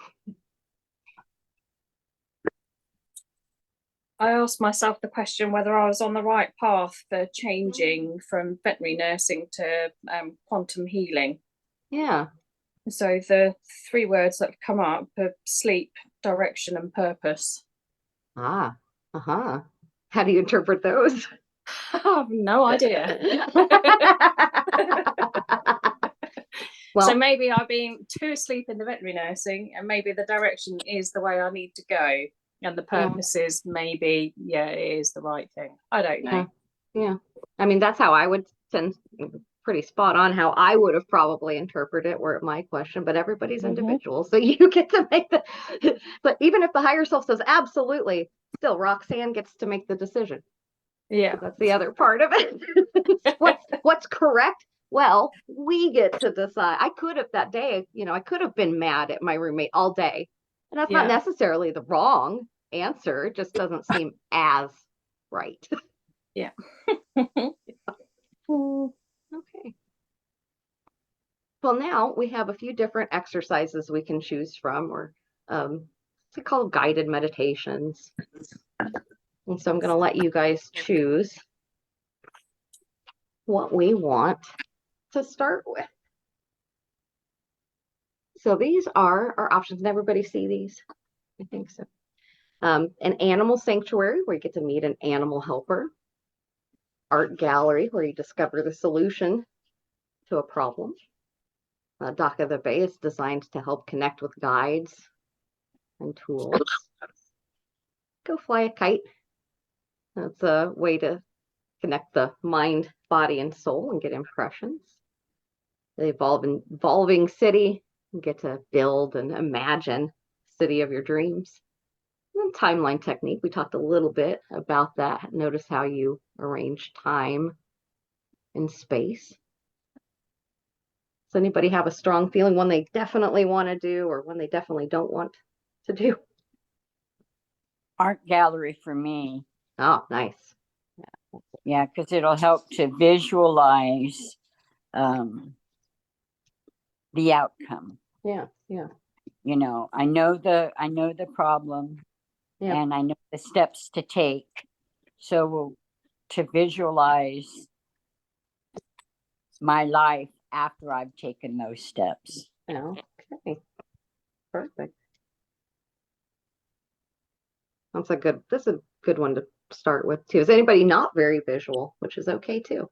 B: I asked myself the question whether I was on the right path for changing from veterinary nursing to quantum healing.
A: Yeah.
B: So the 3 words that have come up are sleep, direction, and purpose.
A: Ah, how do you interpret those?
B: I have no idea.
A: Well,
B: so maybe I've been too asleep in the veterinary nursing, and maybe the direction is the way I need to go, and the purpose is maybe, it is the right thing. I don't know.
A: Yeah. I mean, that's how I would tend, pretty spot on how I would have probably interpreted it were it my question, but everybody's individual. So you get to make but even if the higher self says absolutely, still Roxanne gets to make the decision.
B: Yeah.
A: So that's the other part of it. What's correct? Well, we get to decide. I could have that day, I could have been mad at my roommate all day. And that's not necessarily the wrong answer. It just doesn't seem as right.
B: Yeah.
A: Okay. Well, now we have a few different exercises we can choose from, or we call guided meditations. And so I'm going to let you guys choose what we want to start with. So these are our options. Did everybody see these? I think so. An animal sanctuary, where you get to meet an animal helper. Art gallery, where you discover the solution to a problem. Dock of the Bay is designed to help connect with guides and tools. Go fly a kite. That's a way to connect the mind, body, and soul and get impressions. The evolving city, you get to build and imagine the city of your dreams. And then timeline technique, we talked a little bit about that. Notice how you arrange time and space. Does anybody have a strong feeling, one they definitely want to do or one they definitely don't want to do?
E: Art gallery for me.
A: Oh, nice.
E: Yeah, because it'll help to visualize the outcome.
A: Yeah.
E: I know the problem, and I know the steps to take. So to visualize my life after I've taken those steps.
A: Okay. Perfect. That's a good one to start with too. Is anybody not very visual, which is okay too?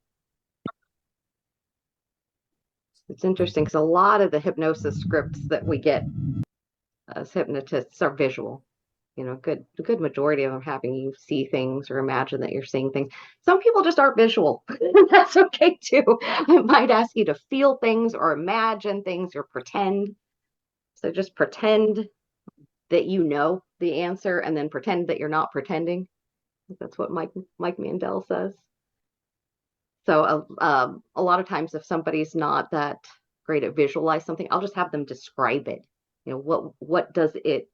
A: It's interesting because a lot of the hypnosis scripts that we get as hypnotists are visual. A good majority of them having you see things or imagine that you're seeing things. Some people just aren't visual. That's okay too. I might ask you to feel things or imagine things or pretend. So just pretend that you know the answer and then pretend that you're not pretending. That's what Mike Mandel says. So a lot of times if somebody's not that great at visualize something, I'll just have them describe it. What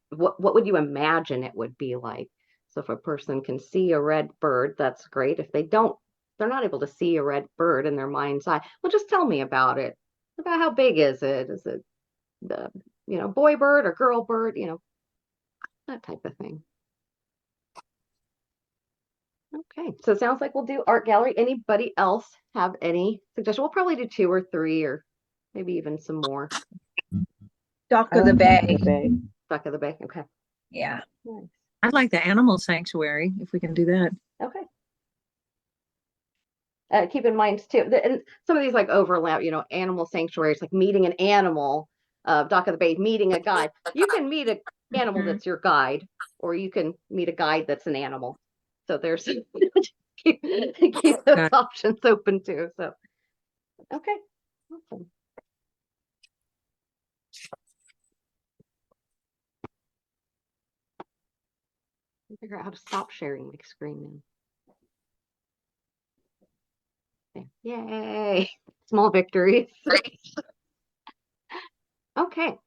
A: would you imagine it would be like? So if a person can see a red bird, that's great. If they're not able to see a red bird in their mind's eye, well, just tell me about it. About how big is it? Is it the boy bird or girl bird? That type of thing. Okay, so it sounds like we'll do art gallery. Anybody else have any suggestions? We'll probably do 2 or 3 or maybe even some more.
G: Dock of the Bay.
A: Dock of the Bay. Okay.
G: Yeah.
A: Nice.
I: I'd like the animal sanctuary if we can do that.
A: Okay. Keep in mind too, and some of these like overlap. Animal sanctuaries, like meeting an animal. Dock of the Bay, meeting a guide. You can meet an animal that's your guide, or you can meet a guide that's an animal. So there's keep those options open too. So okay. Awesome. Figure out how to stop sharing my screen now. Yay! Small victories. Okay.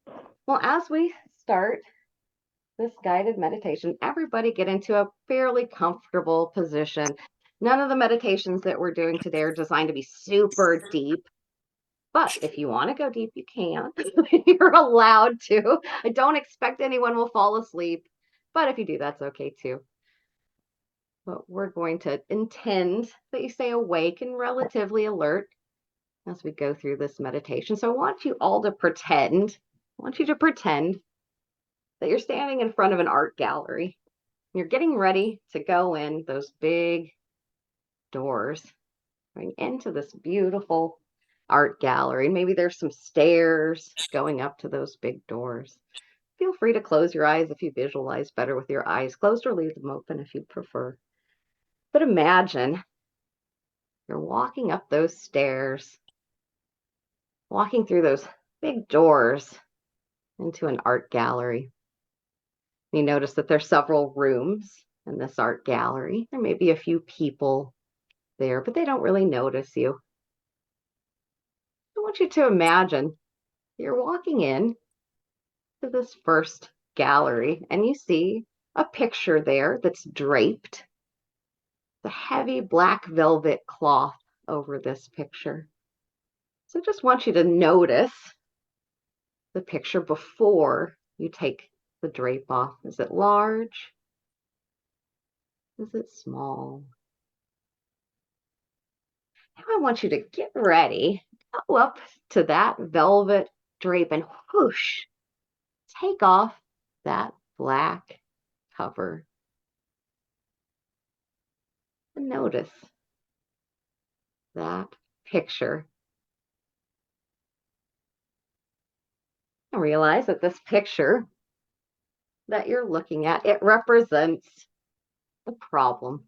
A: Well, as we start this guided meditation, everybody get into a fairly comfortable position. None of the meditations that we're doing today are designed to be super deep. But if you want to go deep, you can. You're allowed to. I don't expect anyone will fall asleep, but if you do, that's okay too. But we're going to intend that you stay awake and relatively alert as we go through this meditation. So I want you all to pretend, that you're standing in front of an art gallery. You're getting ready to go in those big doors, going into this beautiful art gallery. Maybe there's some stairs going up to those big doors. Feel free to close your eyes if you visualize better with your eyes closed, or leave them open if you prefer. But imagine you're walking up those stairs, walking through those big doors into an art gallery. You notice that there's several rooms in this art gallery. There may be a few people there, but they don't really notice you. I want you to imagine you're walking in to this first gallery and you see a picture there that's draped. The heavy black velvet cloth over this picture. So I just want you to notice the picture before you take the drape off. Is it large? Is it small? Now I want you to get ready, go up to that velvet drape and whoosh, take off that black cover. And notice that picture. And realize that this picture that you're looking at, it represents the problem.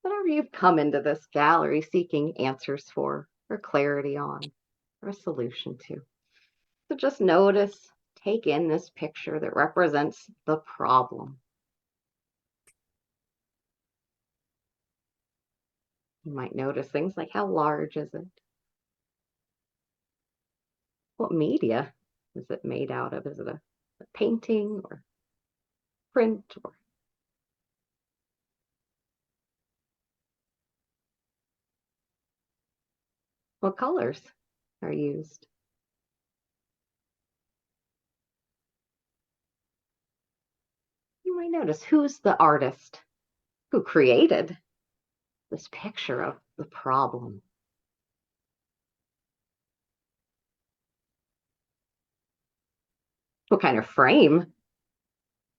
A: Whatever you've come into this gallery seeking answers for, or clarity on, or a solution to. So just notice, take in this picture that represents the problem. You might notice things like, how large is it? What media is it made out of? Is it a painting or print? Or what colors are used? You might notice, who's the artist who created this picture of the problem? What kind of frame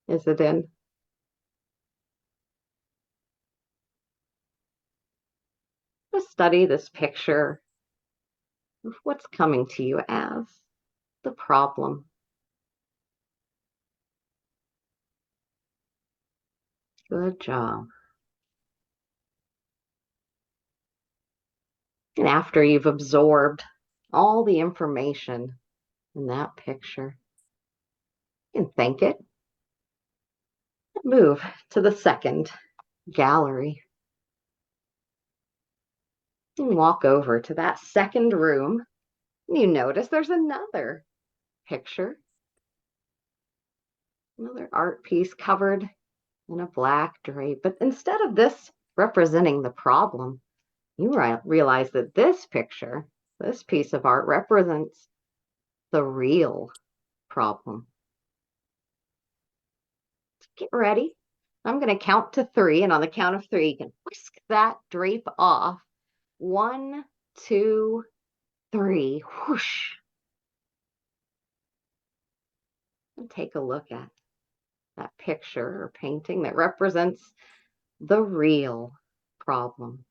A: is it in? Just study this picture of what's coming to you as the problem. Good job. And after you've absorbed all the information in that picture, you can thank it. Move to the second gallery. And walk over to that second room. And you notice there's another picture. Another art piece covered in a black drape. But instead of this representing the problem, you realize that this picture, this piece of art, represents the real problem. Get ready. I'm going to count to 3, and on the count of 3, you can whisk that drape off. 1, 2, 3. Whoosh. And take a look at that picture or painting that represents the real problem.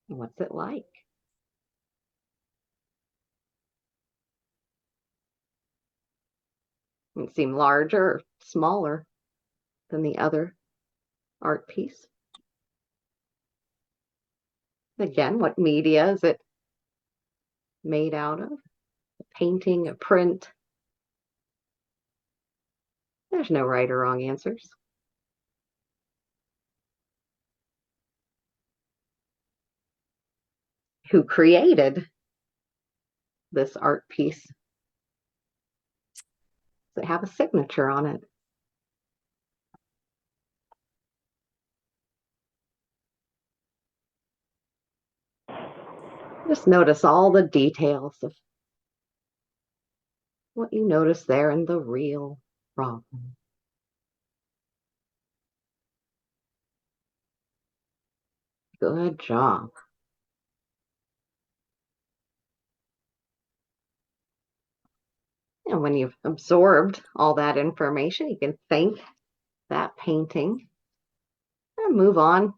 A: What's it like? It seem larger or smaller than the other art piece? Again, what media is it made out of? A painting, a print? There's no right or wrong answers. Who created this art piece? Does it have a signature on it? Just notice all the details of what you notice there in the real problem. Good job. And when you've absorbed all that information, you can thank that painting and move on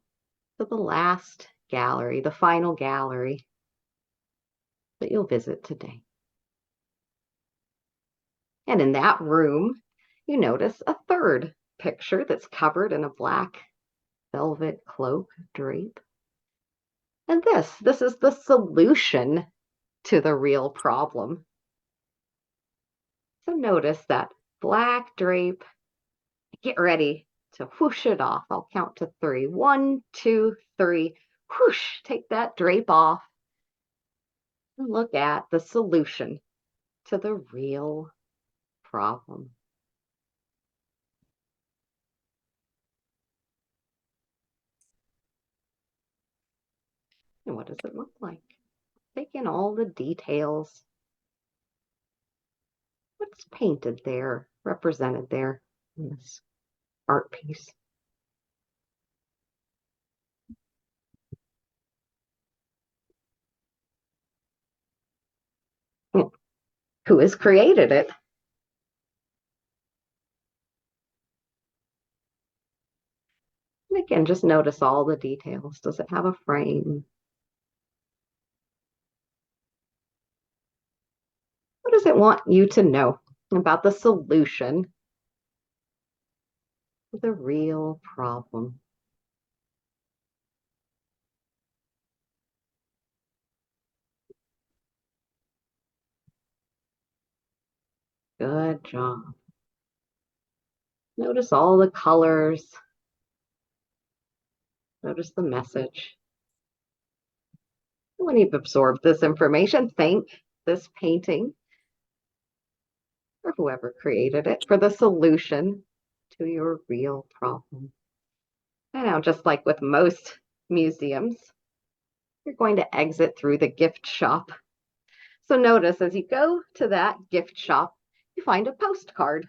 A: to the last gallery, the final gallery that you'll visit today. And in that room, you notice a third picture that's covered in a black velvet cloak drape. And this is the solution to the real problem. So notice that black drape. Get ready to whoosh it off. I'll count to 3. 1, 2, 3. Whoosh, take that drape off and look at the solution to the real problem. And what does it look like? Take in all the details. What's painted there, represented there in this art piece? Who has created it? And again, just notice all the details. Does it have a frame? What does it want you to know about the solution to the real problem? Good job. Notice all the colors. Notice the message. When you've absorbed this information, thank this painting or whoever created it for the solution to your real problem. And now, just like with most museums, you're going to exit through the gift shop. So notice as you go to that gift shop, you find a postcard.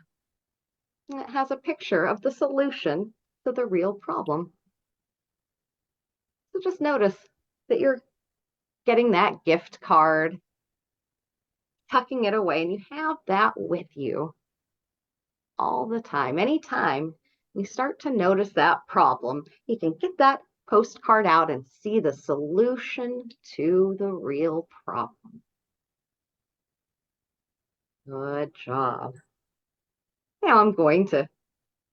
A: And it has a picture of the solution to the real problem. So just notice that you're getting that gift card, tucking it away, and you have that with you all the time. Anytime you start to notice that problem, you can get that postcard out and see the solution to the real problem. Good job. Now I'm going to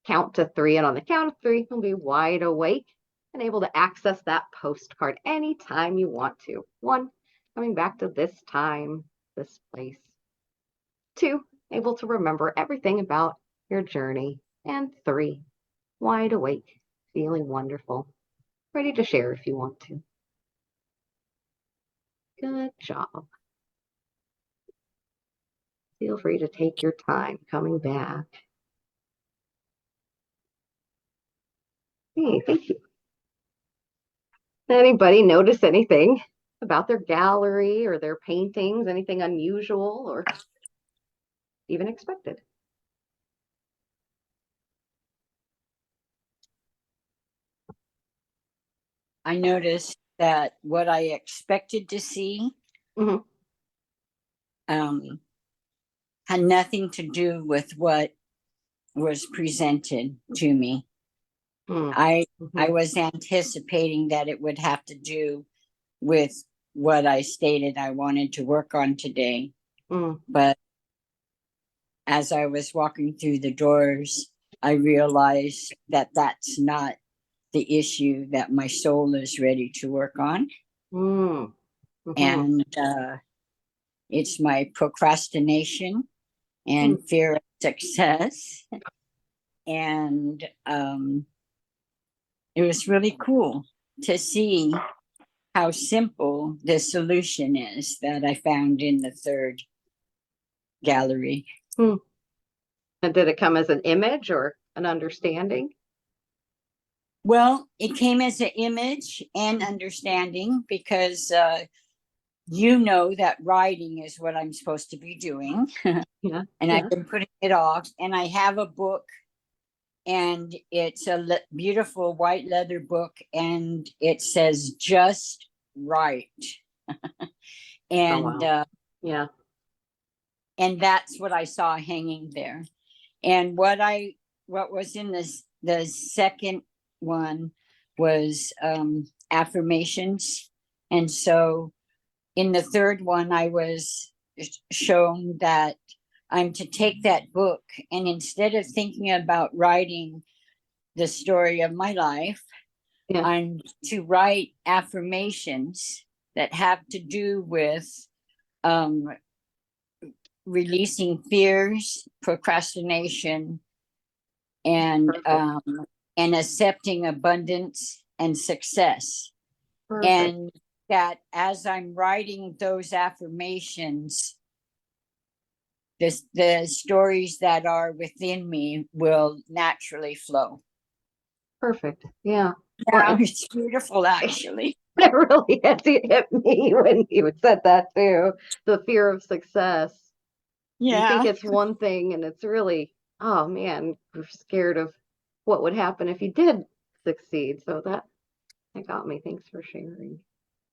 A: count to 3, and on the count of 3, you'll be wide awake and able to access that postcard anytime you want to. 1, coming back to this time, this place. 2, able to remember everything about your journey. And 3, wide awake, feeling wonderful, ready to share if you want to. Good job. Feel free to take your time coming back. Hey, thank you. Anybody notice anything about their gallery or their paintings, anything unusual or even expected?
E: I noticed that what I expected to see had nothing to do with what was presented to me. I was anticipating that it would have to do with what I stated I wanted to work on today. But as I was walking through the doors, I realized that that's not the issue that my soul is ready to work on. And it's my procrastination and fear of success. And it was really cool to see how simple the solution is that I found in the third gallery.
A: And did it come as an image or an understanding?
E: Well, it came as an image and understanding because you know that writing is what I'm supposed to be doing.
A: Yeah.
E: And I've been putting it off. And I have a book, and it's a beautiful white leather book, and it says just right. And
A: yeah.
E: And that's what I saw hanging there. And what was in the second one was affirmations. And so in the third one, I was shown that I'm to take that book, and instead of thinking about writing the story of my life, I'm to write affirmations that have to do with releasing fears, procrastination, and accepting abundance and success. Perfect. And that as I'm writing those affirmations, the stories that are within me will naturally flow.
A: Perfect. Yeah.
E: Well, it's beautiful, actually.
A: It really hit me when you said that too. The fear of success. Yeah. You think it's one thing, and it's really, oh man, we're scared of what would happen if you did succeed. So that got me. Thanks for sharing.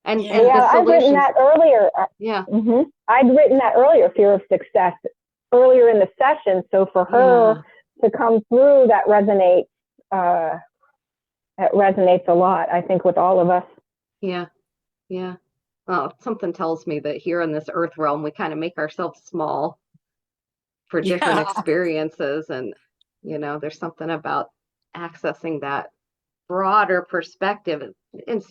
A: And
D: I've written that earlier.
A: Yeah.
D: I'd written that earlier, fear of success, earlier in the session. So for her to come through, that resonates. It resonates a lot, I think, with all of us.
A: Yeah. Yeah. Well, something tells me that here in this earth realm, we kind of make ourselves small for different experiences. And, there's something about accessing that broader perspective. It's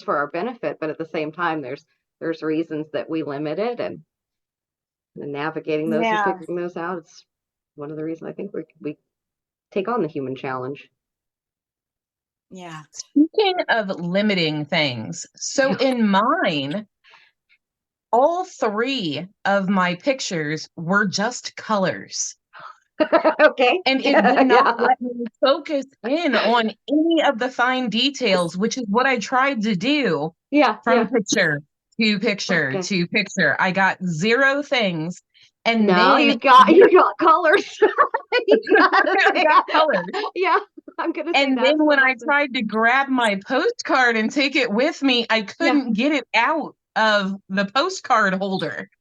A: for our benefit, but at the same time, there's reasons that we limit it, and navigating those and figuring those out. It's one of the reasons I think we take on the human challenge.
E: Yeah.
J: Speaking of limiting things, so in mine, all 3 of my pictures were just colors.
A: Okay.
J: And it would not let me focus in on any of the fine details, which is what I tried to do. From picture to picture to picture. I got 0 things. And
A: now
J: then
A: you got colors.
J: I got colors.
A: Yeah. I'm gonna say
J: and then when I tried to grab my postcard and take it with me, I couldn't get it out of the postcard holder.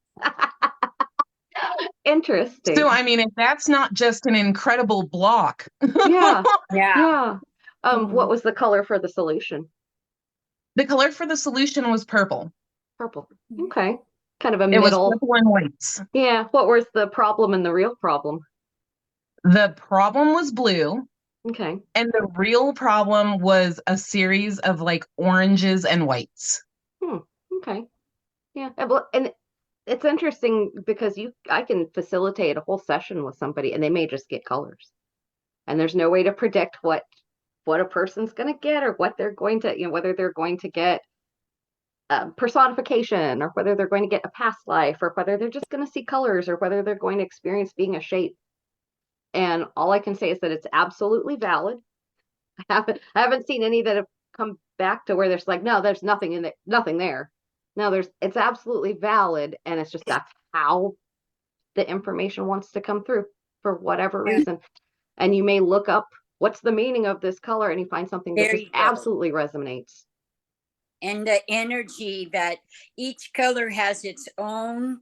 A: Interesting.
J: So, I mean, if that's not just an incredible block.
A: Yeah. What was the color for the solution?
J: The color for the solution was purple.
A: Purple. Okay. Kind of a
J: it
A: middle.
J: It was purple and whites.
A: Yeah. What was the problem and the real problem?
J: The problem was blue.
A: Okay.
J: And the real problem was a series of like oranges and whites.
A: Okay. Yeah. And it's interesting because I can facilitate a whole session with somebody and they may just get colors. And there's no way to predict what a person's going to get, or what they're going to, whether they're going to get personification, or whether they're going to get a past life, or whether they're just going to see colors, or whether they're going to experience being a shape. And all I can say is that it's absolutely valid. I haven't seen any that have come back to where there's like, no, there's nothing in it, nothing there. No, it's absolutely valid. And it's just that's how the information wants to come through for whatever reason. And you may look up what's the meaning of this color, and you find something that just absolutely resonates.
E: And the energy that each color has its own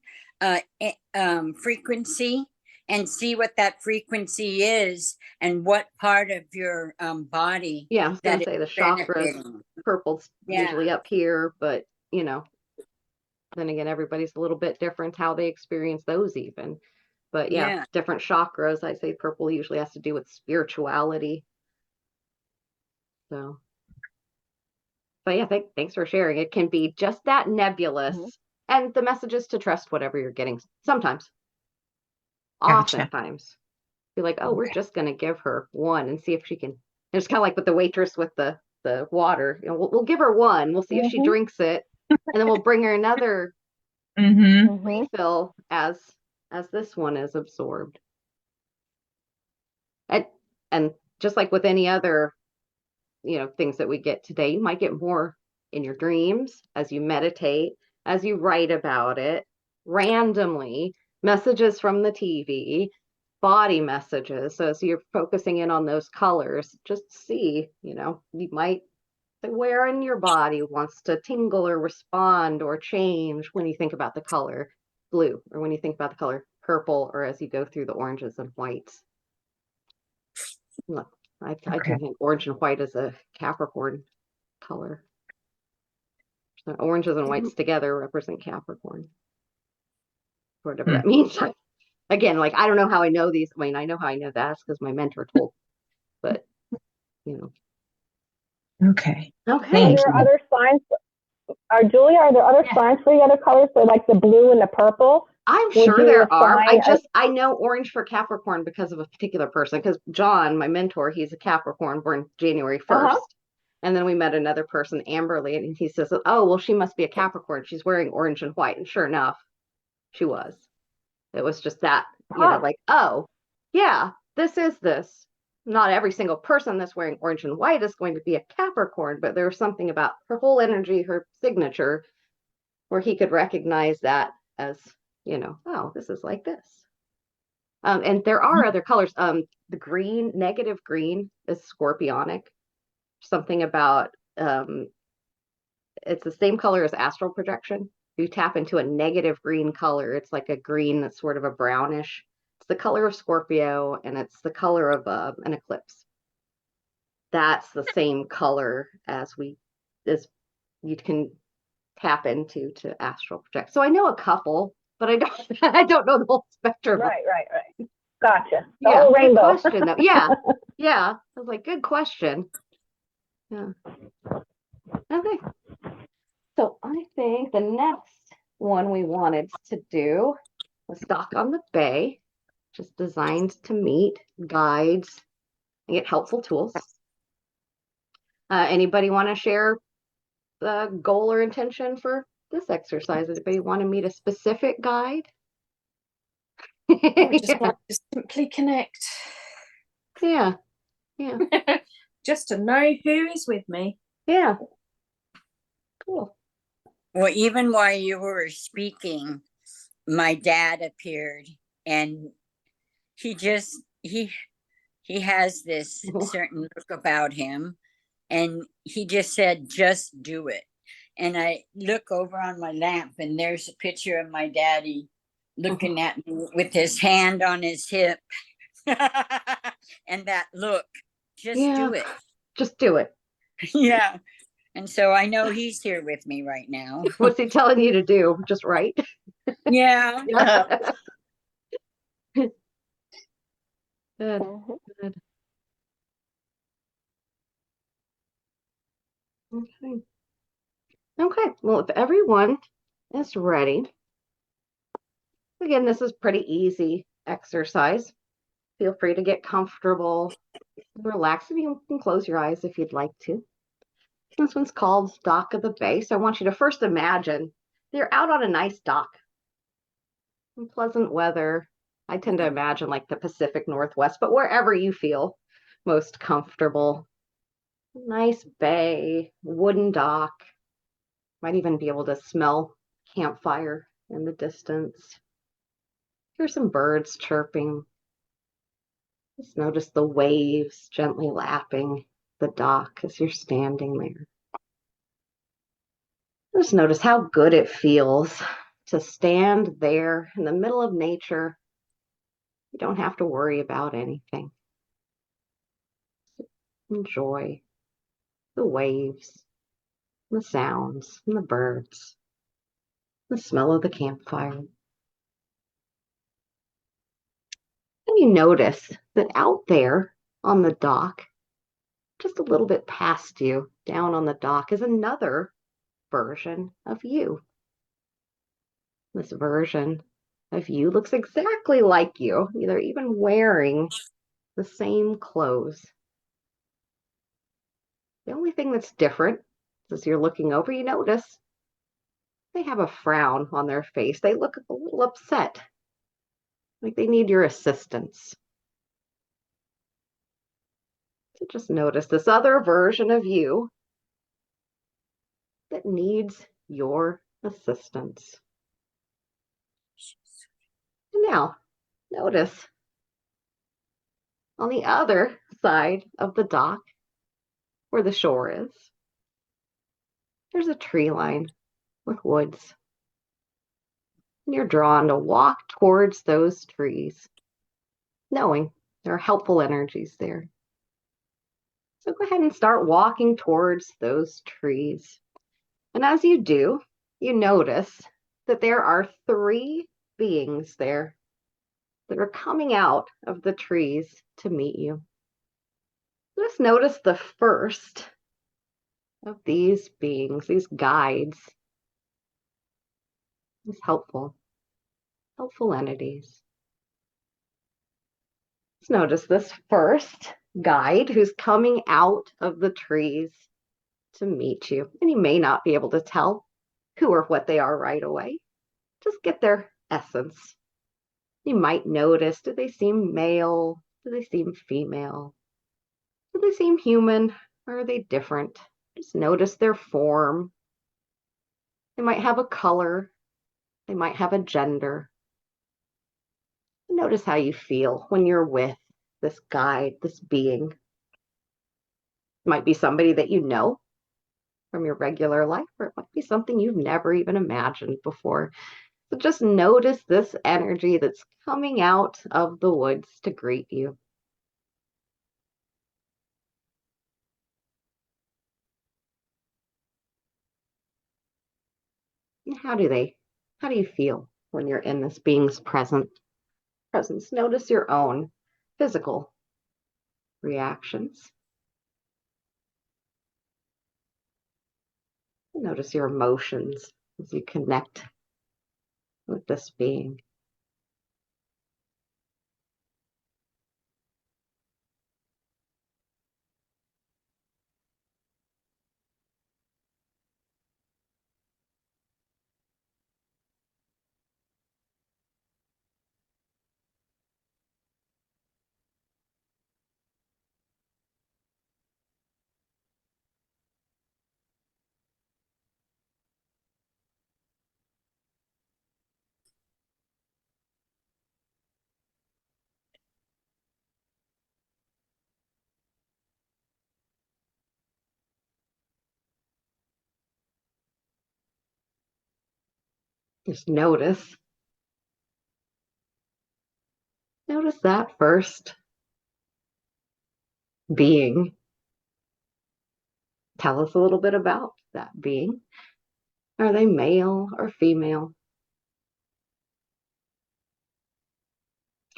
E: frequency, and see what that frequency is and what part of your body.
A: Yeah, I was going to say the chakras, purple's usually up here, but then again, everybody's a little bit different how they experience those even. But different chakras. I say purple usually has to do with spirituality. So, but yeah, thanks for sharing. It can be just that nebulous, and the message is to trust whatever you're getting. Sometimes.
J: Gotcha.
A: Oftentimes be like, oh, we're just going to give her one and see if she can. It's kind of like with the waitress with the water, we'll give her one, we'll see if she drinks it, and then we'll bring her another refill as this one is absorbed. And just like with any other things that we get today, you might get more in your dreams as you meditate, as you write about it, randomly, messages from the TV, body messages. So as you're focusing in on those colors, just see, you might say where in your body wants to tingle or respond or change when you think about the color blue, or when you think about the color purple, or as you go through the oranges and whites. Look, I do think orange and white is a Capricorn color. So oranges and whites together represent Capricorn. Whatever that means. Again, like, I don't know how I know these. I mean, I know how I know that's because my mentor told, but
J: Okay.
D: Are there other signs? Julia, are there other signs for the other colors? So like the blue and the purple?
A: I'm sure there are. I know orange for Capricorn because of a particular person, because John, my mentor, he's a Capricorn born January 1st. And then we met another person, Amberly, and he says, oh, well, she must be a Capricorn. She's wearing orange and white. And sure enough, she was. It was just that, like, oh, yeah, this is this. Not every single person that's wearing orange and white is going to be a Capricorn, but there was something about her whole energy, her signature, where he could recognize that as, oh, this is like this. And there are other colors. The green, negative green is scorpionic. Something about, it's the same color as astral projection. You tap into a negative green color. It's like a green that's sort of a brownish. It's the color of Scorpio, and it's the color of an eclipse. That's the same color as you can tap into to astral project. So I know a couple, but I don't know the whole spectrum.
D: Right. Gotcha. The whole rainbow.
A: Good question, though. Yeah. I was like, good question. Yeah. Okay. So I think the next one we wanted to do was Dock on the Bay, just designed to meet guides and get helpful tools. Anybody want to share the goal or intention for this exercise? Anybody want to meet a specific guide?
B: I would just like to simply connect.
A: Yeah.
B: Just to know who is with me.
A: Yeah. Cool.
E: Well, even while you were speaking, my dad appeared, and he has this certain look about him, and he just said, just do it. And I look over on my lamp, and there's a picture of my daddy looking at me with his hand on his hip. And that look, just do it.
A: Just do it.
E: Yeah. And so I know he's here with me right now.
A: What's he telling you to do? Just write?
E: Yeah.
A: Good. Okay. Well, if everyone is ready, again, this is pretty easy exercise. Feel free to get comfortable, relax, and you can close your eyes if you'd like to. This one's called Dock of the Bay. So I want you to first imagine you're out on a nice dock. In pleasant weather. I tend to imagine like the Pacific Northwest, but wherever you feel most comfortable. Nice bay, wooden dock. Might even be able to smell campfire in the distance. Hear some birds chirping. Just notice the waves gently lapping the dock as you're standing there. Just notice how good it feels to stand there in the middle of nature. You don't have to worry about anything. Enjoy the waves, the sounds, and the birds, the smell of the campfire. And you notice that out there on the dock, just a little bit past you, down on the dock, is another version of you. This version of you looks exactly like you. They're even wearing the same clothes. The only thing that's different is, as you're looking over, you notice they have a frown on their face. They look a little upset, like they need your assistance. So just notice this other version of you that needs your assistance. And now, notice on the other side of the dock, where the shore is, there's a tree line with woods. And you're drawn to walk towards those trees, knowing there are helpful energies there. So go ahead and start walking towards those trees. And as you do, you notice that there are 3 beings there that are coming out of the trees to meet you. Just notice the first of these beings, these guides, these helpful entities. Let's notice this first guide who's coming out of the trees to meet you. And you may not be able to tell who or what they are right away. Just get their essence. You might notice, do they seem male? Do they seem female? Do they seem human? Or are they different? Just notice their form. They might have a color. They might have a gender. Notice how you feel when you're with this guide, this being. It might be somebody that you know from your regular life, or it might be something you've never even imagined before. So just notice this energy that's coming out of the woods to greet you. And how do you feel when you're in this being's presence? Notice your own physical reactions. Notice your emotions as you connect with this being. Just notice that first being. Tell us a little bit about that being. Are they male or female?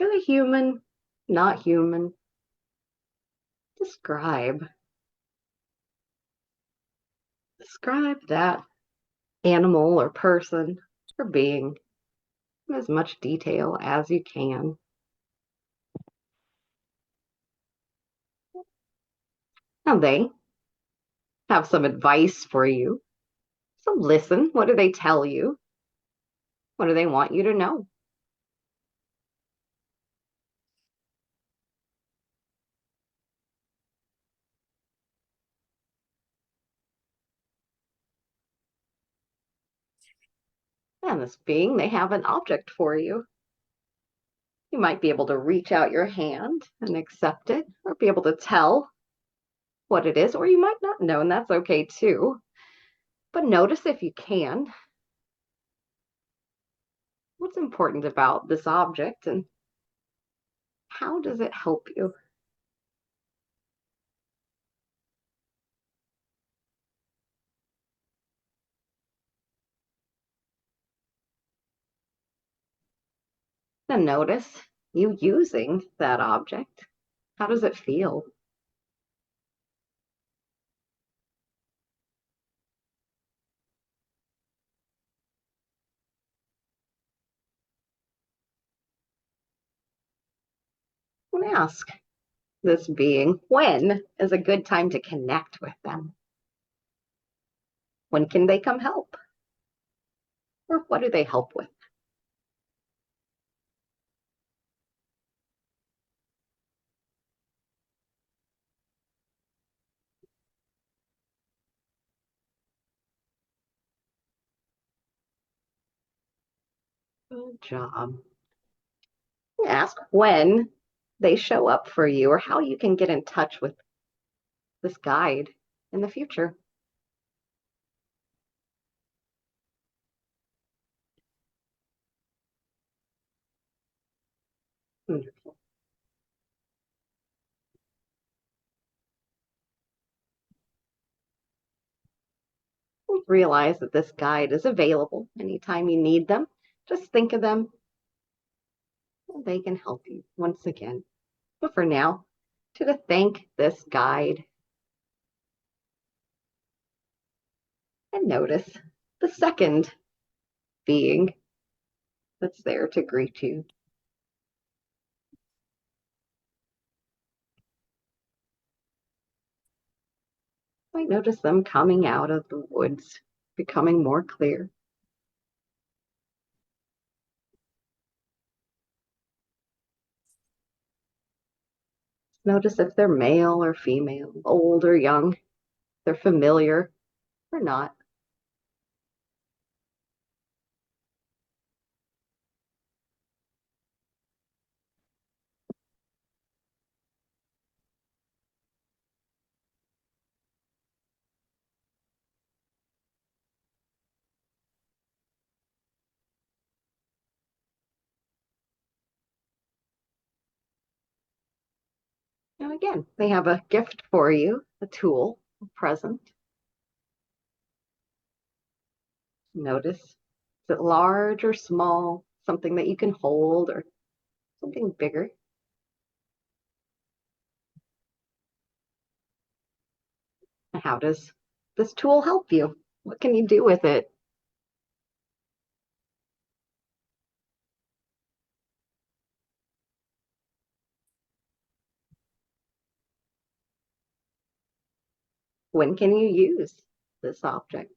A: Are they human? Not human? Describe that animal or person or being in as much detail as you can. Now they have some advice for you. So listen. What do they tell you? What do they want you to know? And this being, they have an object for you. You might be able to reach out your hand and accept it, or be able to tell what it is, or you might not know, and that's okay too. But notice if you can, what's important about this object and how does it help you? And notice you using that object. How does it feel? And ask this being, when is a good time to connect with them? When can they come help? Or what do they help with? Good job. Ask when they show up for you or how you can get in touch with this guide in the future. Wonderful. Realize that this guide is available anytime you need them. Just think of them. They can help you once again. But for now, to thank this guide and notice the second being that's there to greet you. I notice them coming out of the woods, becoming more clear. Notice if they're male or female, old or young, they're familiar or not. Now again, they have a gift for you, a tool, a present. Notice, is it large or small, something that you can hold or something bigger? How does this tool help you? What can you do with it? When can you use this object?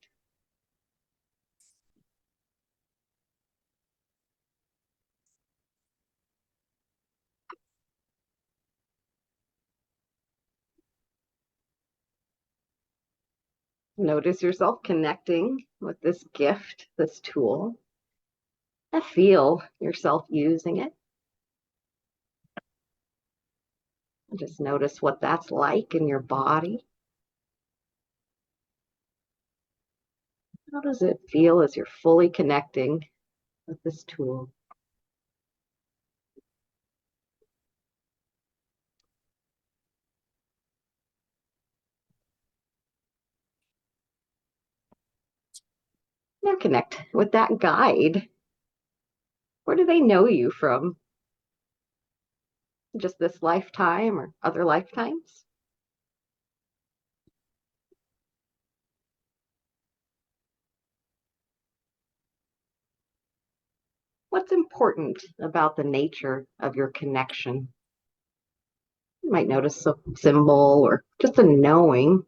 A: Notice yourself connecting with this gift, this tool, and feel yourself using it. And just notice what that's like in your body. How does it feel as you're fully connecting with this tool? Now connect with that guide. Where do they know you from? Just this lifetime or other lifetimes? What's important about the nature of your connection? You might notice a symbol or just a knowing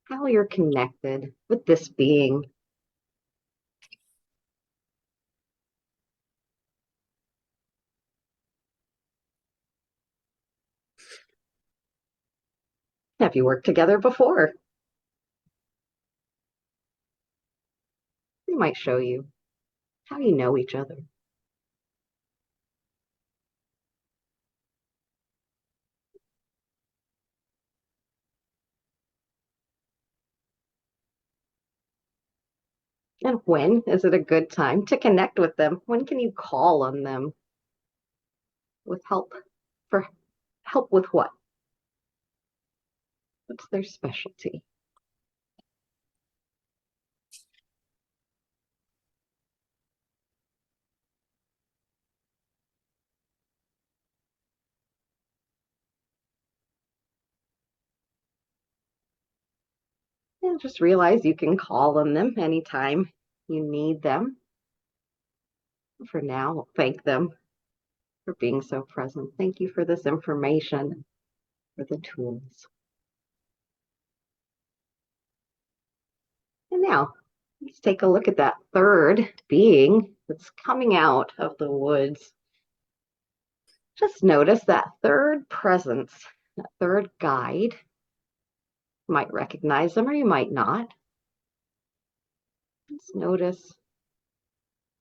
A: how you're connected with this being. Have you worked together before? They might show you how you know each other. And when is it a good time to connect with them? When can you call on them with help? For help with what? What's their specialty? And just realize you can call on them anytime you need them. For now, thank them for being so present. Thank you for this information, for the tools. And now, let's take a look at that third being that's coming out of the woods. Just notice that third presence, that third guide. You might recognize them or you might not. Just notice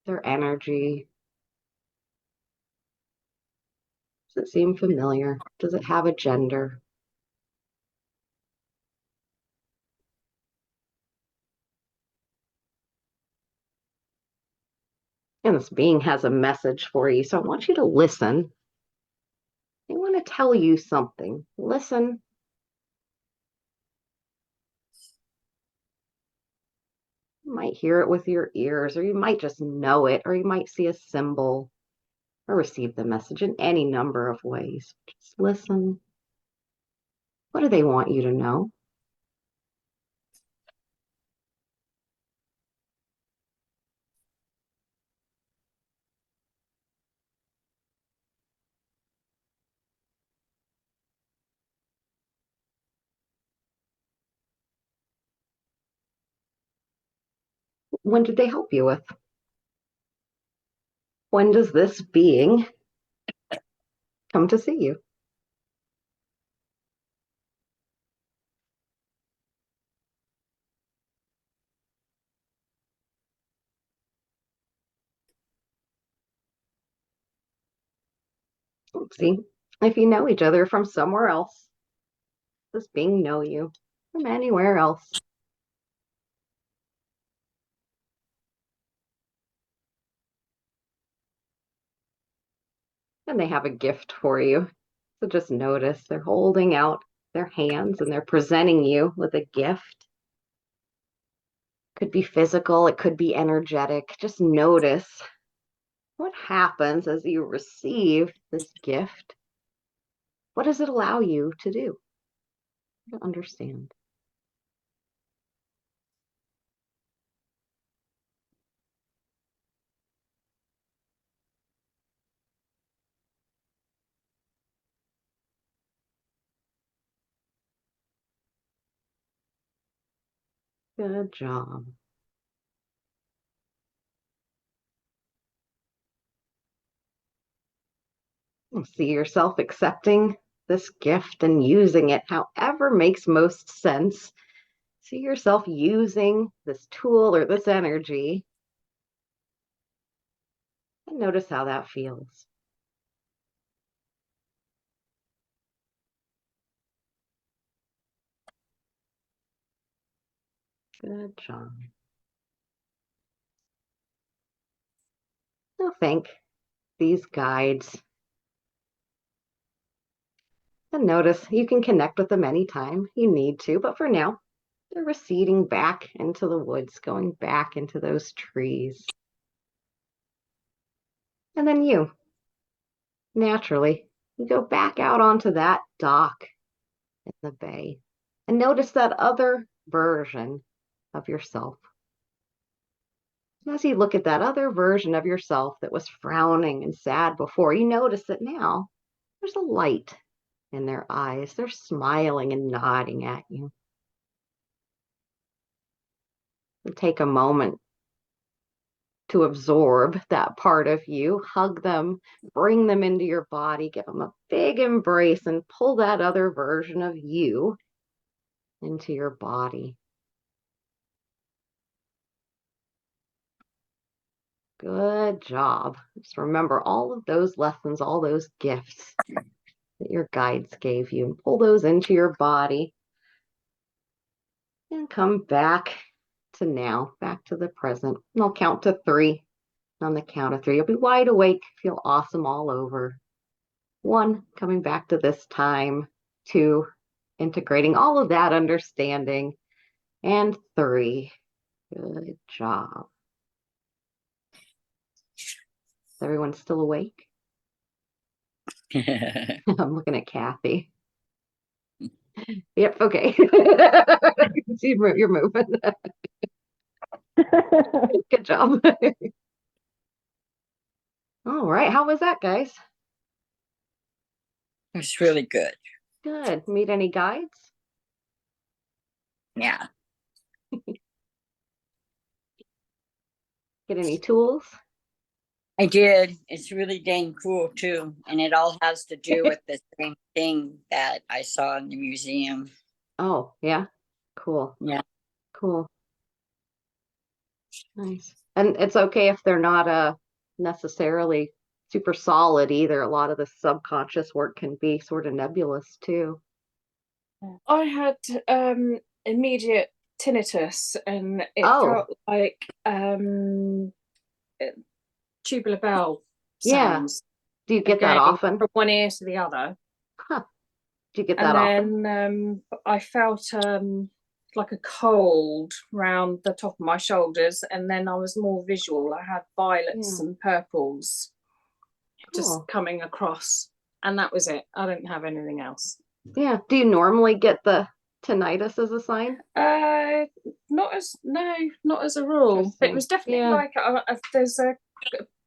A: their energy? Does it seem familiar? Does it have a gender? And this being has a message for you. So I want you to listen. They want to tell you something. Listen. You might hear it with your ears, or you might just know it, or you might see a symbol or receive the message in any number of ways. Just listen. What do they want you to know? When did they help you with? When does this being come to see you? See, if you know each other from somewhere else, does being know you from anywhere else? And they have a gift for you. So just notice they're holding out their hands and they're presenting you with a gift. Could be physical, it could be energetic. Just notice what happens as you receive this gift. What does it allow you to do? To understand. Good job. See yourself accepting this gift and using it however makes most sense. See yourself using this tool or this energy. And notice how that feels. Good job. Now thank these guides. And notice you can connect with them anytime you need to, but for now, they're receding back into the woods, going back into those trees. And then you, naturally, you go back out onto that dock in the bay and notice that other version of yourself. As you look at that other version of yourself that was frowning and sad before, you notice that now there's a light in their eyes. They're smiling and nodding at you. And take a moment to absorb that part of you, hug them, bring them into your body, give them a big embrace, and pull that other version of you into your body. Good job. Just remember all of those lessons, all those gifts that your guides gave you, and pull those into your body and come back to now, back to the present. And I'll count to 3. On the count of 3, you'll be wide awake, feel awesome all over. 1, coming back to this time. 2, integrating all of that understanding. And 3, good job. Is everyone still awake? I'm looking at Kathy. Yep, okay. You're moving. Good job. All right, how was that, guys?
E: It was really good.
A: Good. Meet any guides?
E: Yeah.
A: Get any tools?
E: I did. It's really dang cool too. And it all has to do with the same thing that I saw in the museum.
A: Oh, yeah. Cool.
E: Yeah.
A: Cool. Nice. And it's okay if they're not necessarily super solid either. A lot of the subconscious work can be sort of nebulous too.
B: I had immediate tinnitus, and it felt like tubular bell sounds.
A: Do you get that often?
B: From one ear to the other.
A: Huh. Do you get that often?
B: And then I felt like a cold round the top of my shoulders, and then I was more visual. I had violets and purples just coming across, and that was it. I didn't have anything else.
A: Yeah. Do you normally get the tinnitus as a sign?
B: Not as a rule. It was definitely like there's a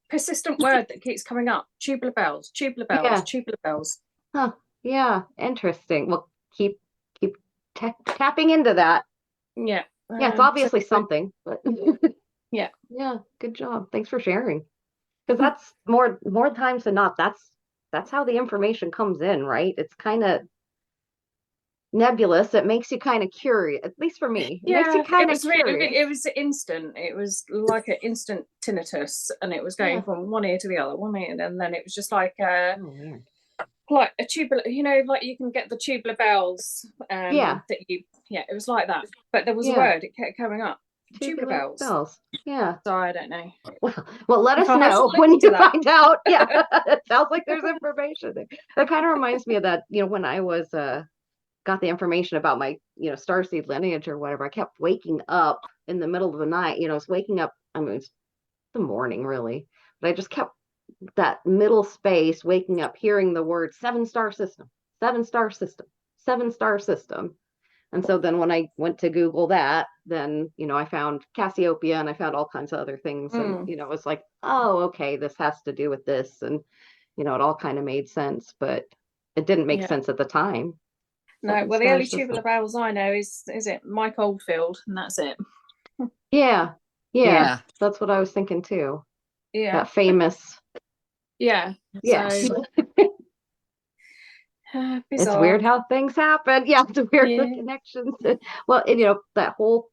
B: persistent word that keeps coming up: tubular bells, tubular bells, tubular bells.
A: Huh. Yeah. Interesting. Well, keep tapping into that.
B: Yeah.
A: Yeah. It's obviously something, but
B: yeah.
A: Good job. Thanks for sharing. Because that's more times than not. That's how the information comes in, right? It's kind of nebulous. It makes you kind of curious, at least for me. It makes you kind of curious.
B: It was instant. It was like an instant tinnitus, and it was going from one ear to the other, one ear, and then it was just like like a tubular, like you can get the tubular bells. That you, it was like that. But there was a word. It kept coming up. Tubular bells.
A: Yeah.
B: So I don't know.
A: Well, let us know when you find out. Yeah, it sounds like there's information there. That kind of reminds me of that. When I was got the information about my starseed lineage or whatever, I kept waking up in the middle of the night. I was waking up. I mean, it's the morning really, but I just kept that middle space waking up, hearing the word 7-star system, 7-star system, 7-star system. And so then when I went to Google that, then, I found Cassiopeia and I found all kinds of other things. And, it was like, oh, okay, this has to do with this. And, it all kind of made sense, but it didn't make sense at the time.
B: No, well, the only tubular bells I know is it Mike Oldfield, and that's it.
A: Yeah. That's what I was thinking too.
B: Yeah.
A: That famous.
B: Yeah.
A: So, it's weird how things happen. Yeah, it's weird the connections. Well, that whole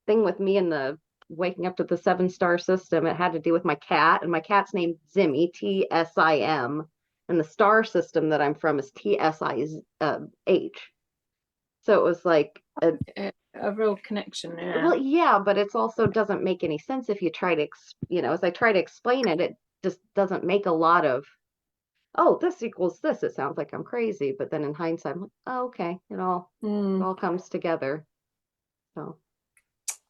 A: thing with me and the waking up to the 7-star system, it had to do with my cat, and my cat's named Zimmy, Tsim, and the star system that I'm from is Tsish. So it was like
B: a real connection. Yeah.
A: Well, yeah, but it's also doesn't make any sense if you try to, as I try to explain it, it just doesn't make a lot of. Oh, this equals this. It sounds like I'm crazy, but then in hindsight, I'm like, oh, okay, it all comes together. So,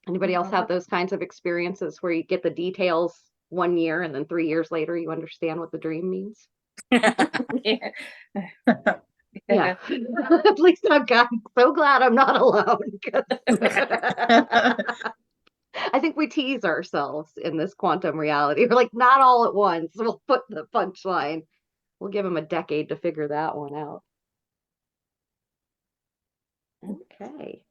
A: anybody else have those kinds of experiences where you get the details one year and then 3 years later you understand what the dream means?
B: Yeah.
A: At least I'm so glad I'm not alone. I think we tease ourselves in this quantum reality. We're like, not all at once. We'll put the punchline. We'll give them a decade to figure that one out. Okay.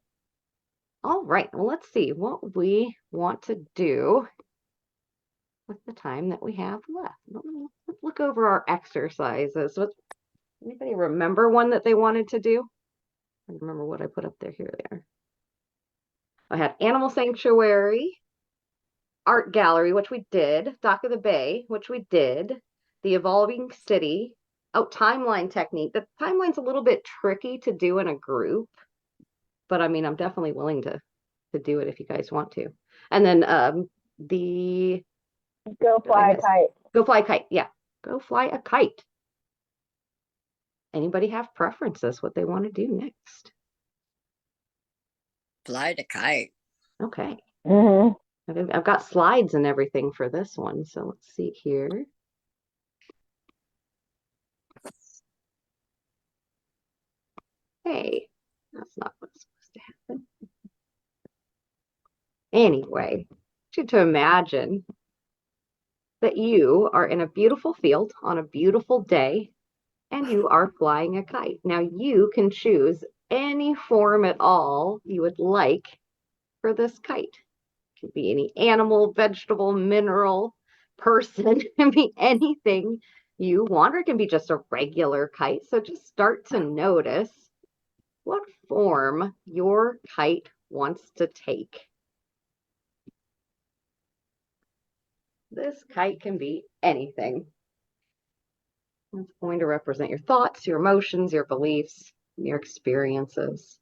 A: All right. Well, let's see what we want to do with the time that we have left. Let's look over our exercises. Anybody remember one that they wanted to do? I remember what I put up there. I had Animal Sanctuary, Art Gallery, which we did, Dock of the Bay, which we did, The Evolving City, Timeline Technique. The timeline's a little bit tricky to do in a group, but I mean, I'm definitely willing to do it if you guys want to. And then the
D: Go Fly a Kite.
A: Go Fly a Kite, yeah. Go Fly a Kite. Anybody have preferences what they want to do next?
E: Fly the kite.
A: Okay.
D: Mm-hmm.
A: I've got slides and everything for this one, so let's see here. Hey, that's not what's supposed to happen. Anyway, to imagine that you are in a beautiful field on a beautiful day and you are flying a kite. Now you can choose any form at all you would like for this kite. It could be any animal, vegetable, mineral, person. It can be anything you want, or it can be just a regular kite. So just start to notice what form your kite wants to take. This kite can be anything. It's going to represent your thoughts, your emotions, your beliefs, your experiences.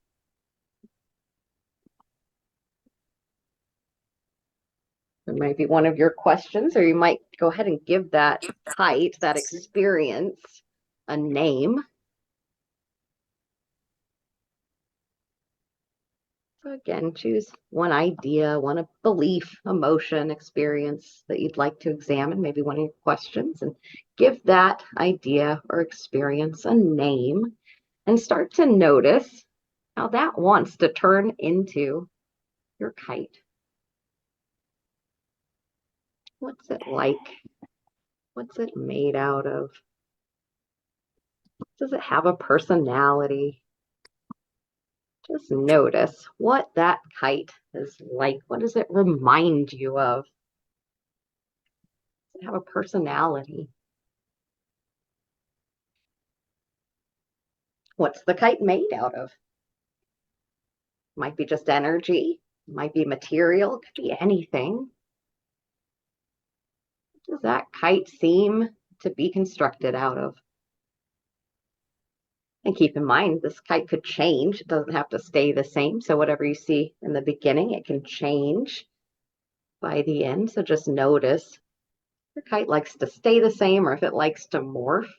A: It might be one of your questions, or you might go ahead and give that kite, that experience, a name. So again, choose one idea, one belief, emotion, experience that you'd like to examine, maybe one of your questions, and give that idea or experience a name and start to notice how that wants to turn into your kite. What's it like? What's it made out of? Does it have a personality? Just notice what that kite is like. What does it remind you of? Does it have a personality? What's the kite made out of? Might be just energy, might be material, it could be anything. What does that kite seem to be constructed out of? And keep in mind, this kite could change. It doesn't have to stay the same. So whatever you see in the beginning, it can change by the end. So just notice if your kite likes to stay the same or if it likes to morph.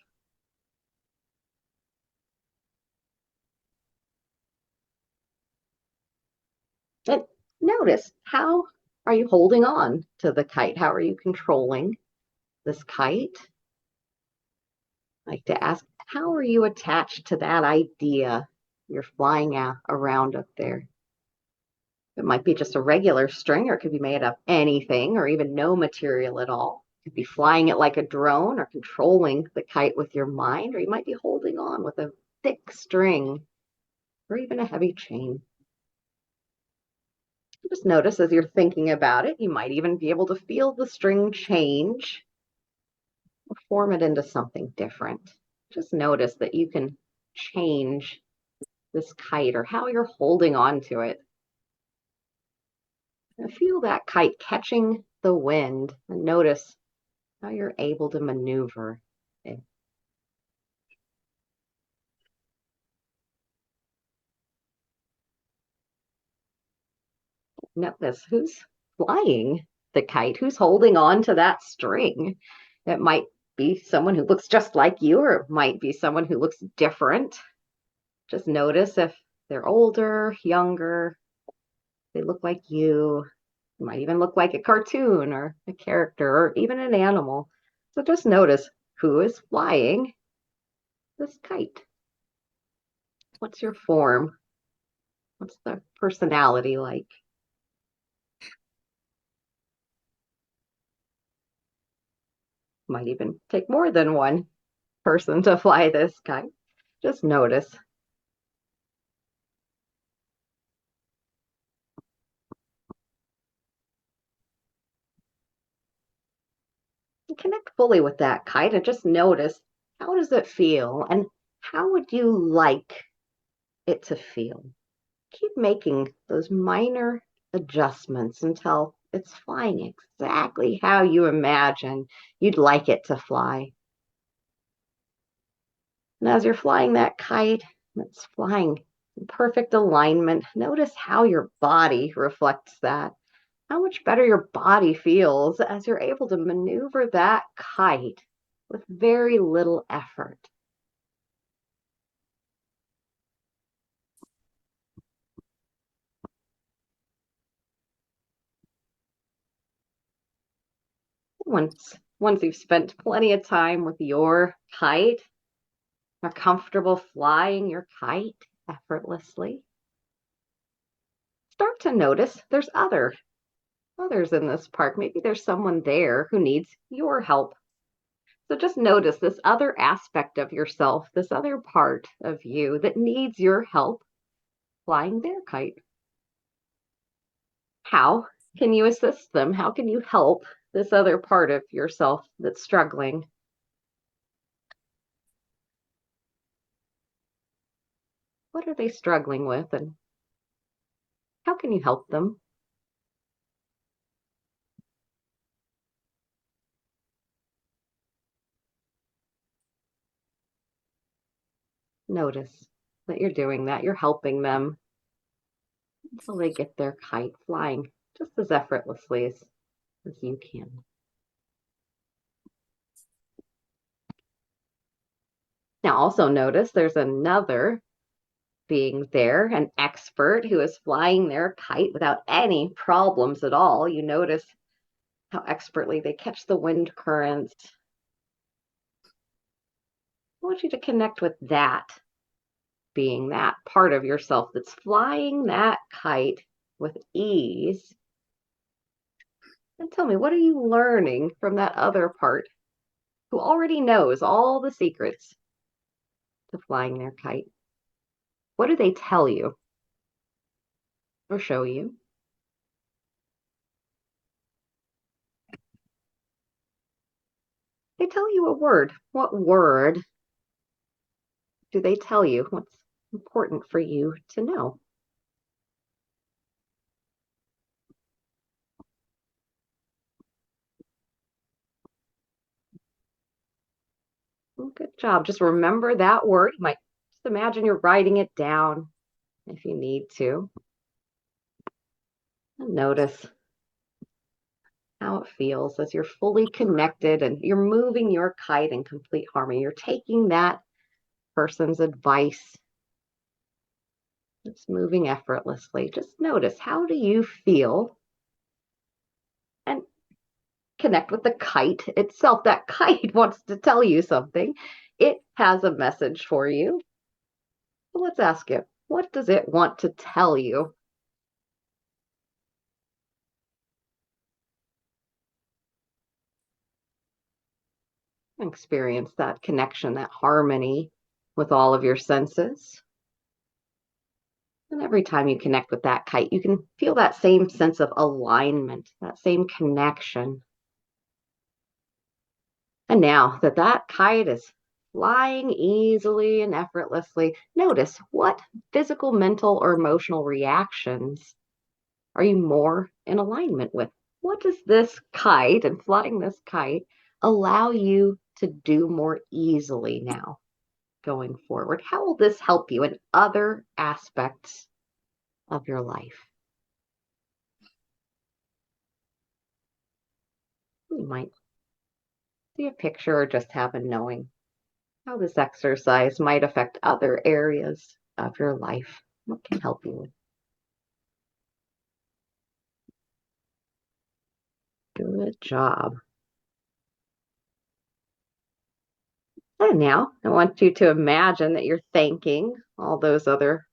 A: And notice, how are you holding on to the kite? How are you controlling this kite? I like to ask, how are you attached to that idea you're flying around up there? It might be just a regular string, or it could be made of anything, or even no material at all. You could be flying it like a drone or controlling the kite with your mind, or you might be holding on with a thick string or even a heavy chain. Just notice as you're thinking about it, you might even be able to feel the string change or form it into something different. Just notice that you can change this kite or how you're holding on to it. And feel that kite catching the wind and notice how you're able to maneuver it. Notice who's flying the kite, who's holding on to that string. It might be someone who looks just like you, or it might be someone who looks different. Just notice if they're older, younger, they look like you. It might even look like a cartoon or a character or even an animal. So just notice who is flying this kite. What's your form? What's the personality like? Might even take more than one person to fly this kite. Just notice. Connect fully with that kite and just notice, how does it feel and how would you like it to feel? Keep making those minor adjustments until it's flying exactly how you imagine you'd like it to fly. And as you're flying that kite, it's flying in perfect alignment. Notice how your body reflects that. How much better your body feels as you're able to maneuver that kite with very little effort. Once you've spent plenty of time with your kite, are comfortable flying your kite effortlessly, start to notice there's others in this park. Maybe there's someone there who needs your help. So just notice this other aspect of yourself, this other part of you that needs your help flying their kite. How can you assist them? How can you help this other part of yourself that's struggling? What are they struggling with, and how can you help them? notice that you're doing that. You're helping them until they get their kite flying just as effortlessly as you can. Now also notice there's another being there, an expert who is flying their kite without any problems at all. You notice how expertly they catch the wind currents. I want you to connect with that being, that part of yourself that's flying that kite with ease. And tell me, what are you learning from that other part who already knows all the secrets to flying their kite? What do they tell you or show you? They tell you a word. What word do they tell you? What's important for you to know? Well, good job. Just remember that word. You might just imagine you're writing it down if you need to. And notice how it feels as you're fully connected and you're moving your kite in complete harmony. You're taking that person's advice. It's moving effortlessly. Just notice, how do you feel? And connect with the kite itself. That kite wants to tell you something. It has a message for you. So let's ask it, what does it want to tell you? Experience that connection, that harmony with all of your senses. And every time you connect with that kite, you can feel that same sense of alignment, that same connection. And now that that kite is flying easily and effortlessly, notice what physical, mental, or emotional reactions are you more in alignment with? What does this kite and flying this kite allow you to do more easily now going forward? How will this help you in other aspects of your life? You might see a picture or just have a knowing how this exercise might affect other areas of your life. What can help you? Good job. And now I want you to imagine that you're thanking all those other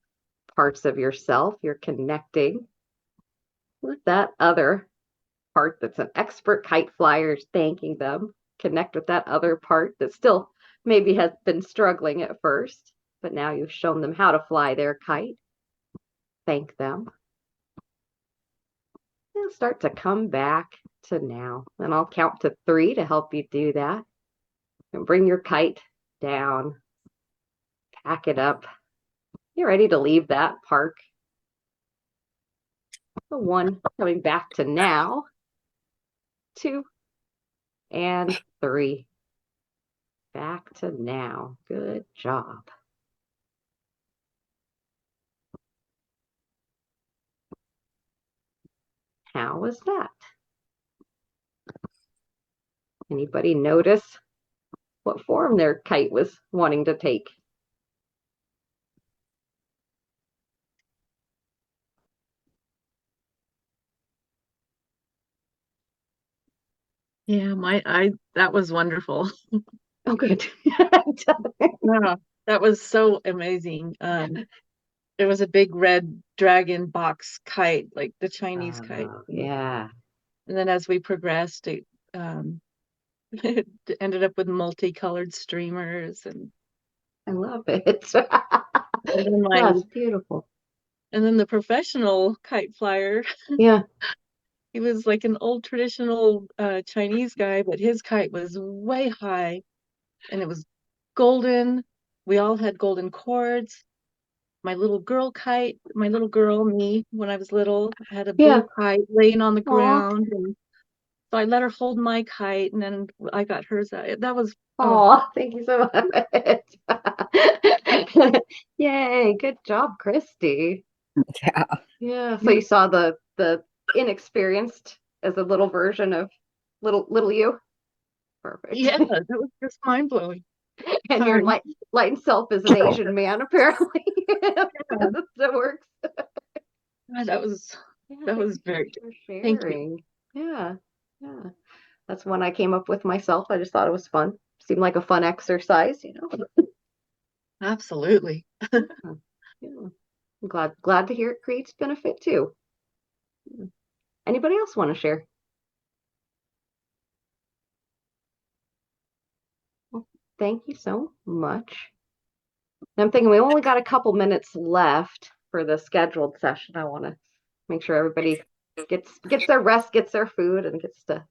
A: parts of yourself. You're connecting with that other part that's an expert kite flyer, thanking them. Connect with that other part that still maybe has been struggling at first, but now you've shown them how to fly their kite. Thank them. And start to come back to now. And I'll count to 3 to help you do that. And bring your kite down. Pack it up. You're ready to leave that park. 1, coming back to now. 2 and 3. Back to now. Good job. How was that? Anybody notice what form their kite was wanting to take?
H: Yeah, that was wonderful.
A: Oh, good.
H: Yeah, that was so amazing. It was a big red dragon box kite, like the Chinese kite.
A: Yeah.
H: And then as we progressed, it it ended up with multicolored streamers, and
A: I love it. That's beautiful.
H: And then the professional kite flyer.
A: Yeah.
H: He was like an old traditional Chinese guy, but his kite was way high and it was golden. We all had golden cords. My little girl kite, my little girl, me, when I was little, had a blue kite laying on the ground. And So I let her hold my kite, and then I got hers. That was
A: oh, thank you so much. Yay, good job, Christy.
E: Yeah.
A: Yeah. So you saw the inexperienced as a little version of little you. Perfect.
H: Yeah, that was just mind blowing.
A: And your light self is an Asian man, apparently. That works.
H: That was very good. Thank you.
A: Yeah. Yeah. That's one I came up with myself. I just thought it was fun. Seemed like a fun exercise, you know.
H: Absolutely.
A: Yeah. I'm glad to hear it creates benefit too. Anybody else want to share? Well, thank you so much. I'm thinking we only got a couple minutes left for the scheduled session. I want to make sure everybody gets their rest, gets their food, and gets to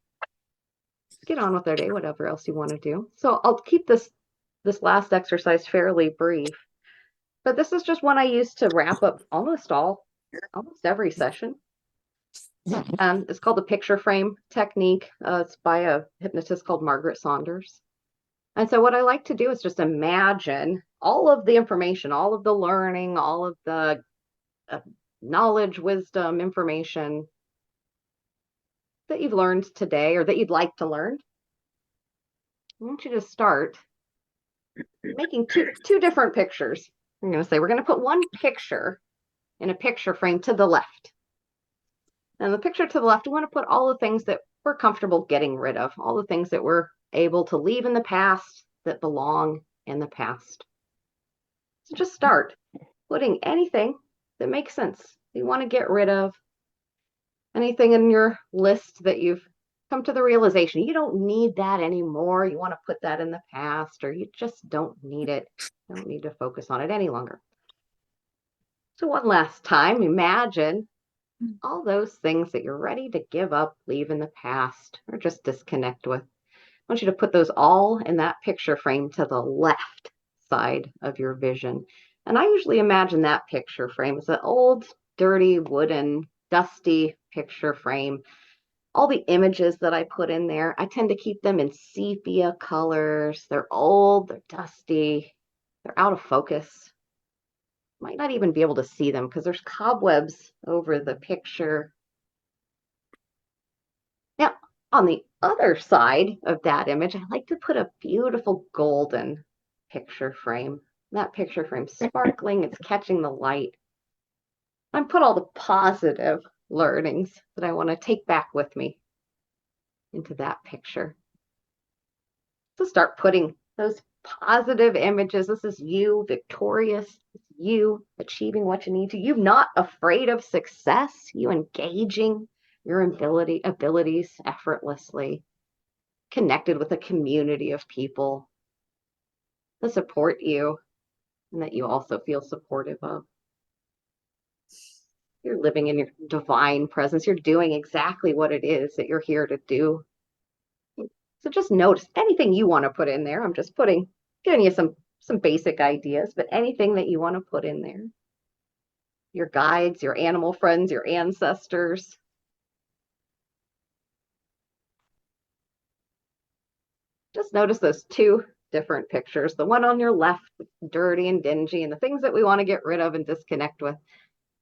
A: get on with their day, whatever else you want to do. So I'll keep this last exercise fairly brief, but this is just one I use to wrap up almost every session. It's called the picture frame technique. It's by a hypnotist called Margaret Saunders. And so what I like to do is just imagine all of the information, all of the learning, all of the knowledge, wisdom, information that you've learned today or that you'd like to learn. I want you to start making two different pictures. I'm going to say we're going to put one picture in a picture frame to the left. And the picture to the left, we want to put all the things that we're comfortable getting rid of, all the things that we're able to leave in the past that belong in the past. So just start putting anything that makes sense you want to get rid of, anything in your list that you've come to the realization you don't need that anymore. You want to put that in the past, or you just don't need it. You don't need to focus on it any longer. So one last time, imagine all those things that you're ready to give up, leave in the past, or just disconnect with. I want you to put those all in that picture frame to the left side of your vision. And I usually imagine that picture frame as an old, dirty, wooden, dusty picture frame. All the images that I put in there, I tend to keep them in sepia colors. They're old, they're dusty, they're out of focus. Might not even be able to see them because there's cobwebs over the picture. Now, on the other side of that image, I like to put a beautiful golden picture frame. That picture frame sparkling, it's catching the light. I put all the positive learnings that I want to take back with me into that picture. So start putting those positive images. This is you victorious, you achieving what you need to, you not afraid of success, you engaging your abilities effortlessly, connected with a community of people that support you and that you also feel supportive of. You're living in your divine presence. You're doing exactly what it is that you're here to do. So just notice anything you want to put in there. I'm just giving you some basic ideas, but anything that you want to put in there. Your guides, your animal friends, your ancestors. Just notice those two different pictures. The one on your left, dirty and dingy, and the things that we want to get rid of and disconnect with.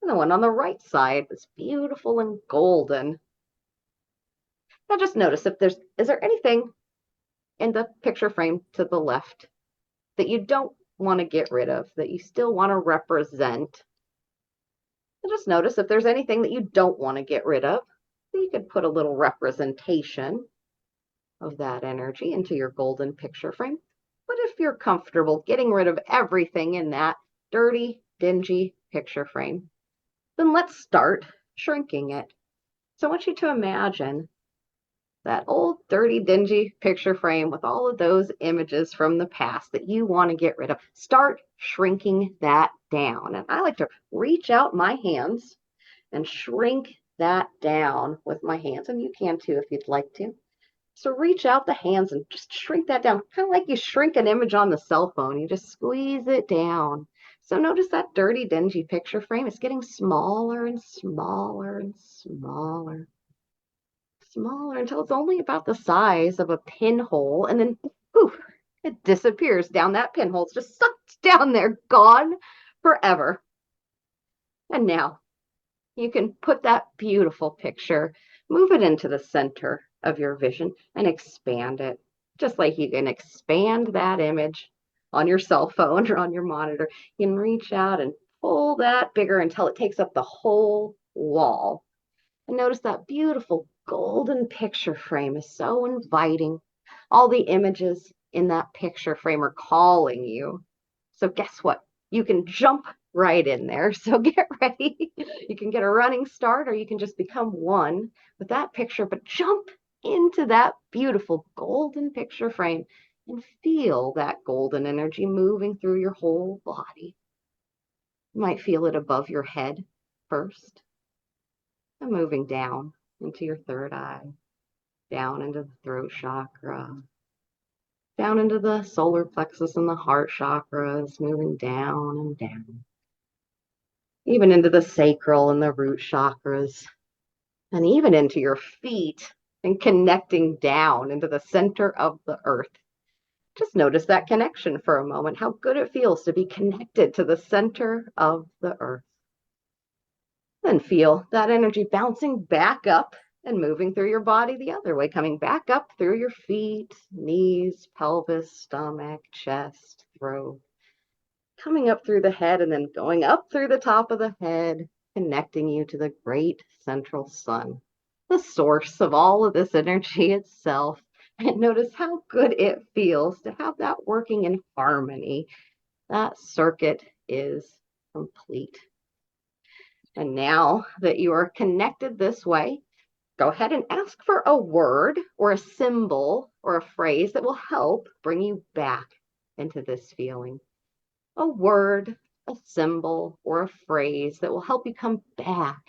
A: And the one on the right side, that's beautiful and golden. Now just notice is there anything in the picture frame to the left that you don't want to get rid of, that you still want to represent? And just notice if there's anything that you don't want to get rid of, so you could put a little representation of that energy into your golden picture frame. But if you're comfortable getting rid of everything in that dirty, dingy picture frame, then let's start shrinking it. So I want you to imagine that old, dirty, dingy picture frame with all of those images from the past that you want to get rid of. Start shrinking that down. And I like to reach out my hands and shrink that down with my hands. And you can too if you'd like to. So reach out the hands and just shrink that down, kind of like you shrink an image on the cell phone. You just squeeze it down. So notice that dirty, dingy picture frame is getting smaller and smaller and smaller. smaller until it's only about the size of a pinhole, and then poof, it disappears down that pinhole. It's just sucked down there, gone forever. And now you can put that beautiful picture, move it into the center of your vision and expand it. Just like you can expand that image on your cell phone or on your monitor. You can reach out and pull that bigger until it takes up the whole wall. And notice that beautiful golden picture frame is so inviting. All the images in that picture frame are calling you. So guess what? You can jump right in there. So get ready. You can get a running start, or you can just become one with that picture, but jump into that beautiful golden picture frame and feel that golden energy moving through your whole body. You might feel it above your head first, and moving down into your third eye, down into the throat chakra, down into the solar plexus and the heart chakras, moving down and down, even into the sacral and the root chakras, and even into your feet and connecting down into the center of the earth. Just notice that connection for a moment, how good it feels to be connected to the center of the earth. Then feel that energy bouncing back up and moving through your body the other way, coming back up through your feet, knees, pelvis, stomach, chest, throat, coming up through the head and then going up through the top of the head, connecting you to the great central sun, the source of all of this energy itself. And notice how good it feels to have that working in harmony. That circuit is complete. And now that you are connected this way, go ahead and ask for a word or a symbol or a phrase that will help bring you back into this feeling. A word, a symbol, or a phrase that will help you come back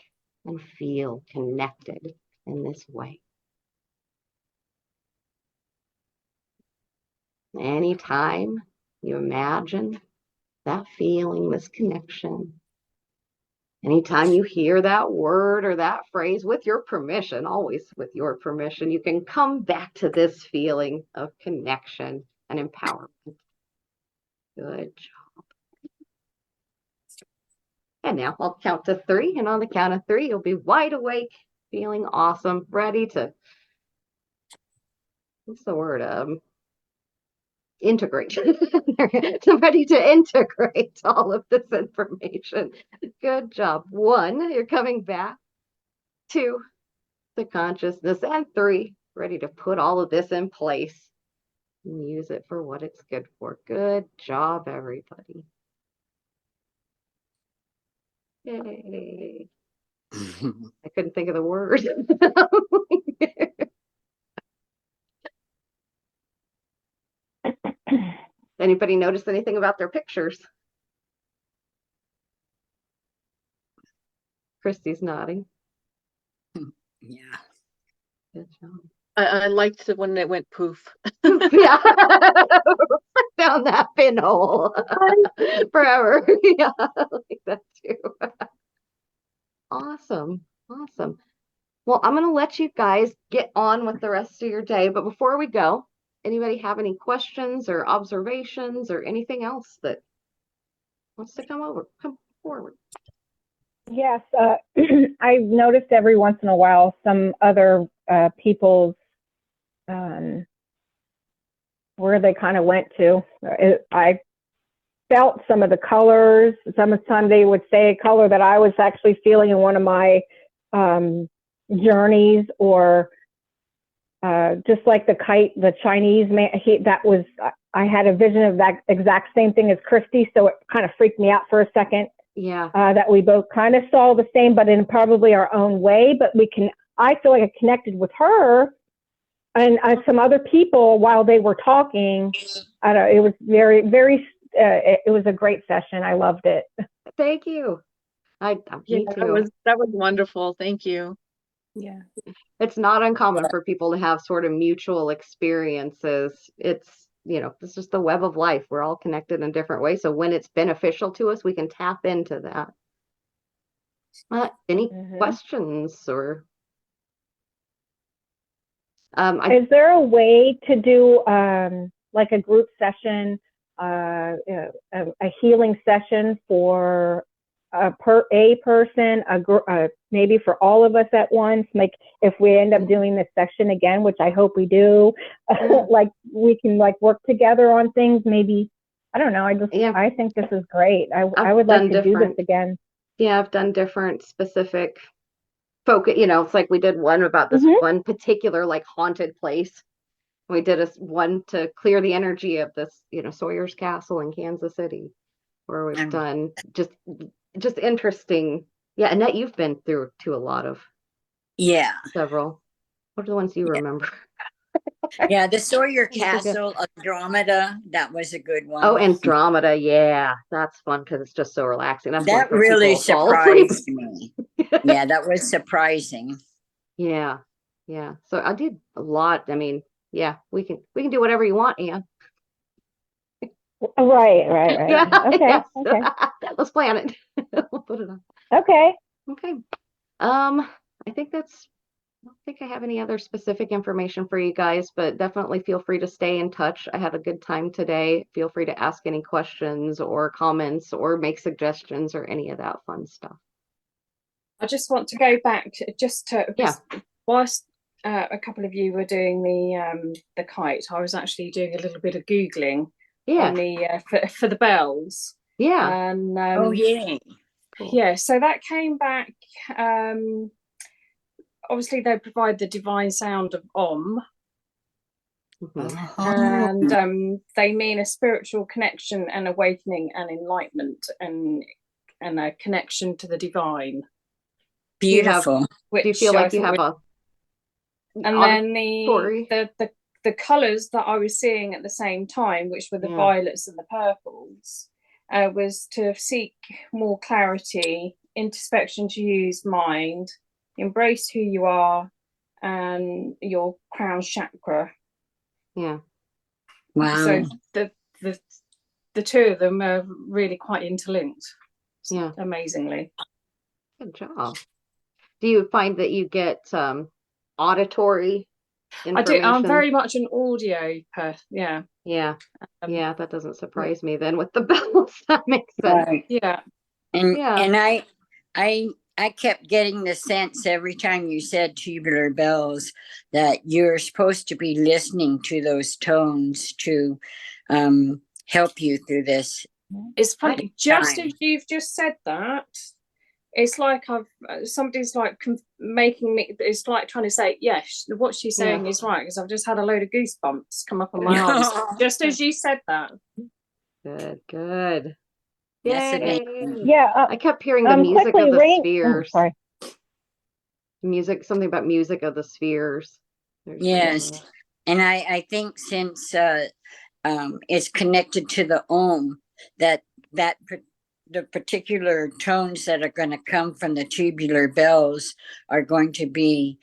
A: and feel connected in this way. Anytime you imagine that feeling, this connection, anytime you hear that word or that phrase, with your permission, always with your permission, you can come back to this feeling of connection and empowerment. Good job. And now I'll count to 3, and on the count of 3, you'll be wide awake, feeling awesome, ready to, what's the word? Integrate. Ready to integrate all of this information. Good job. 1, you're coming back. 2, the consciousness. And 3, ready to put all of this in place and use it for what it's good for. Good job, everybody. Yay. I couldn't think of the word. Anybody notice anything about their pictures? Christy's nodding.
E: Yeah.
A: Good job.
H: I liked it when it went poof.
A: Yeah. Down that pinhole forever. Yeah, I like that too. Awesome. Awesome. Well, I'm going to let you guys get on with the rest of your day. But before we go, anybody have any questions or observations or anything else that wants to come forward?
D: Yes, I've noticed every once in a while some other people's where they kind of went to. I felt some of the colors. Sometimes they would say a color that I was actually feeling in one of my journeys, or just like the kite, the Chinese man, I had a vision of that exact same thing as Christy, so it kind of freaked me out for a second.
A: Yeah.
D: That we both kind of saw the same, but in probably our own way. But I feel like I connected with her and some other people while they were talking. I don't know, it was very, very, it was a great session. I loved it.
A: Thank you. Me too.
H: That was wonderful. Thank you.
B: Yeah.
A: It's not uncommon for people to have sort of mutual experiences. It's just the web of life. We're all connected in different ways. So when it's beneficial to us, we can tap into that. Any questions or
D: Is there a way to do like a group session, a healing session for a person, maybe for all of us at once? Like if we end up doing this session again, which I hope we do, like we can like work together on things. Maybe, I don't know. I think this is great. I would like to do this again.
A: Yeah, I've done different specific focus. It's like we did one about this one particular like haunted place. We did one to clear the energy of this, Sawyer's Castle in Kansas City, where we've done just interesting. Yeah, Annette, you've been through to a lot of several. What are the ones you remember?
E: Yeah, the Sawyer Castle, Andromeda, that was a good one.
A: Oh, Andromeda, yeah, that's fun because it's just so relaxing.
E: That really surprised me. Yeah, that was surprising.
A: Yeah. So I did a lot. I mean, yeah, we can do whatever you want, Anne.
D: Right.
A: Yeah,
D: okay.
A: yes.
D: Okay.
A: Let's plan it. We'll put it on.
D: Okay.
A: I don't think I have any other specific information for you guys, but definitely feel free to stay in touch. I had a good time today. Feel free to ask any questions or comments or make suggestions or any of that fun stuff.
B: I just want to go back whilst a couple of you were doing the kite, I was actually doing a little bit of Googling on the for the bells.
A: Yeah.
B: And
E: Cool.
B: Yeah, so that came back. Obviously, they provide the divine sound of Om. And they mean a spiritual connection and awakening and enlightenment and a connection to the divine.
E: Beautiful.
A: Do you feel like you have a?
B: And then the colours that I was seeing at the same time, which were the violets and the purples, was to seek more clarity, introspection, to use mind, embrace who you are, and your crown chakra.
A: Yeah.
E: Wow.
B: So the two of them are really quite interlinked.
A: Yeah.
B: Amazingly.
A: Good job. Do you find that you get auditory information?
B: I do. I'm very much an audio person. Yeah.
A: Yeah. That doesn't surprise me then with the bells. That makes sense.
E: Right.
B: Yeah.
E: And I kept getting the sense every time you said tubular bells that you're supposed to be listening to those tones to help you through this.
B: It's funny. Just as you've just said that, it's like somebody's like making me. It's like trying to say, yes, what she's saying is right, because I've just had a load of goosebumps come up on my arms just as you said that.
A: Good.
E: Yes,
D: yeah.
A: I kept hearing the music of the spheres.
D: Oh, sorry.
A: Something about music of the spheres.
E: Yes, and I think since it's connected to the Om, that the particular tones that are going to come from the tubular bells are going to be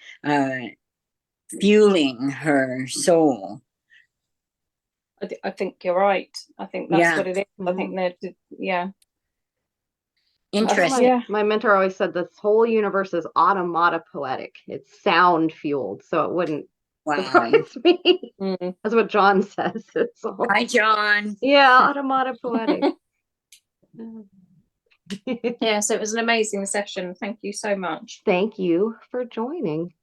E: fueling her soul.
B: I think you're right. I think that's what it is. I think that,
E: Interesting.
A: My mentor always said this whole universe is automata poetic. It's sound fueled, so it wouldn't surprise me. That's what John says.
E: Hi, John.
A: Yeah, automata poetic.
B: Yes, it was an amazing session. Thank you so much.
A: Thank you for joining.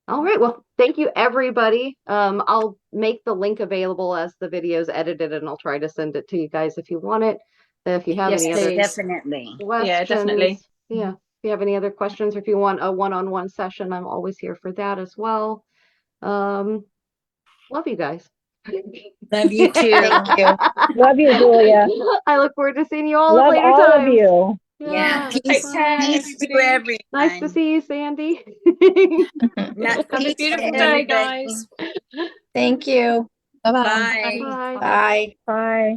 A: All right, well, thank you, everybody. I'll make the link available as the video is edited, and I'll try to send it to you guys if you want it. If you have any other
E: definitely.
A: questions,
B: yeah, definitely.
A: Yeah, if you have any other questions, or if you want a one-on-one session, I'm always here for that as well. Love you guys.
E: Love you too.
D: Thank you. Love you, Julia.
A: I look forward to seeing you all
D: Love
A: later
D: all
A: times.
D: of you.
E: Yeah.
B: Peace
E: to everyone.
A: Nice to see you, Sandy.
B: Have a beautiful day, guys.
G: Thank you.
H: Bye-bye.
E: Bye.
A: Bye.
G: Bye.
D: Bye.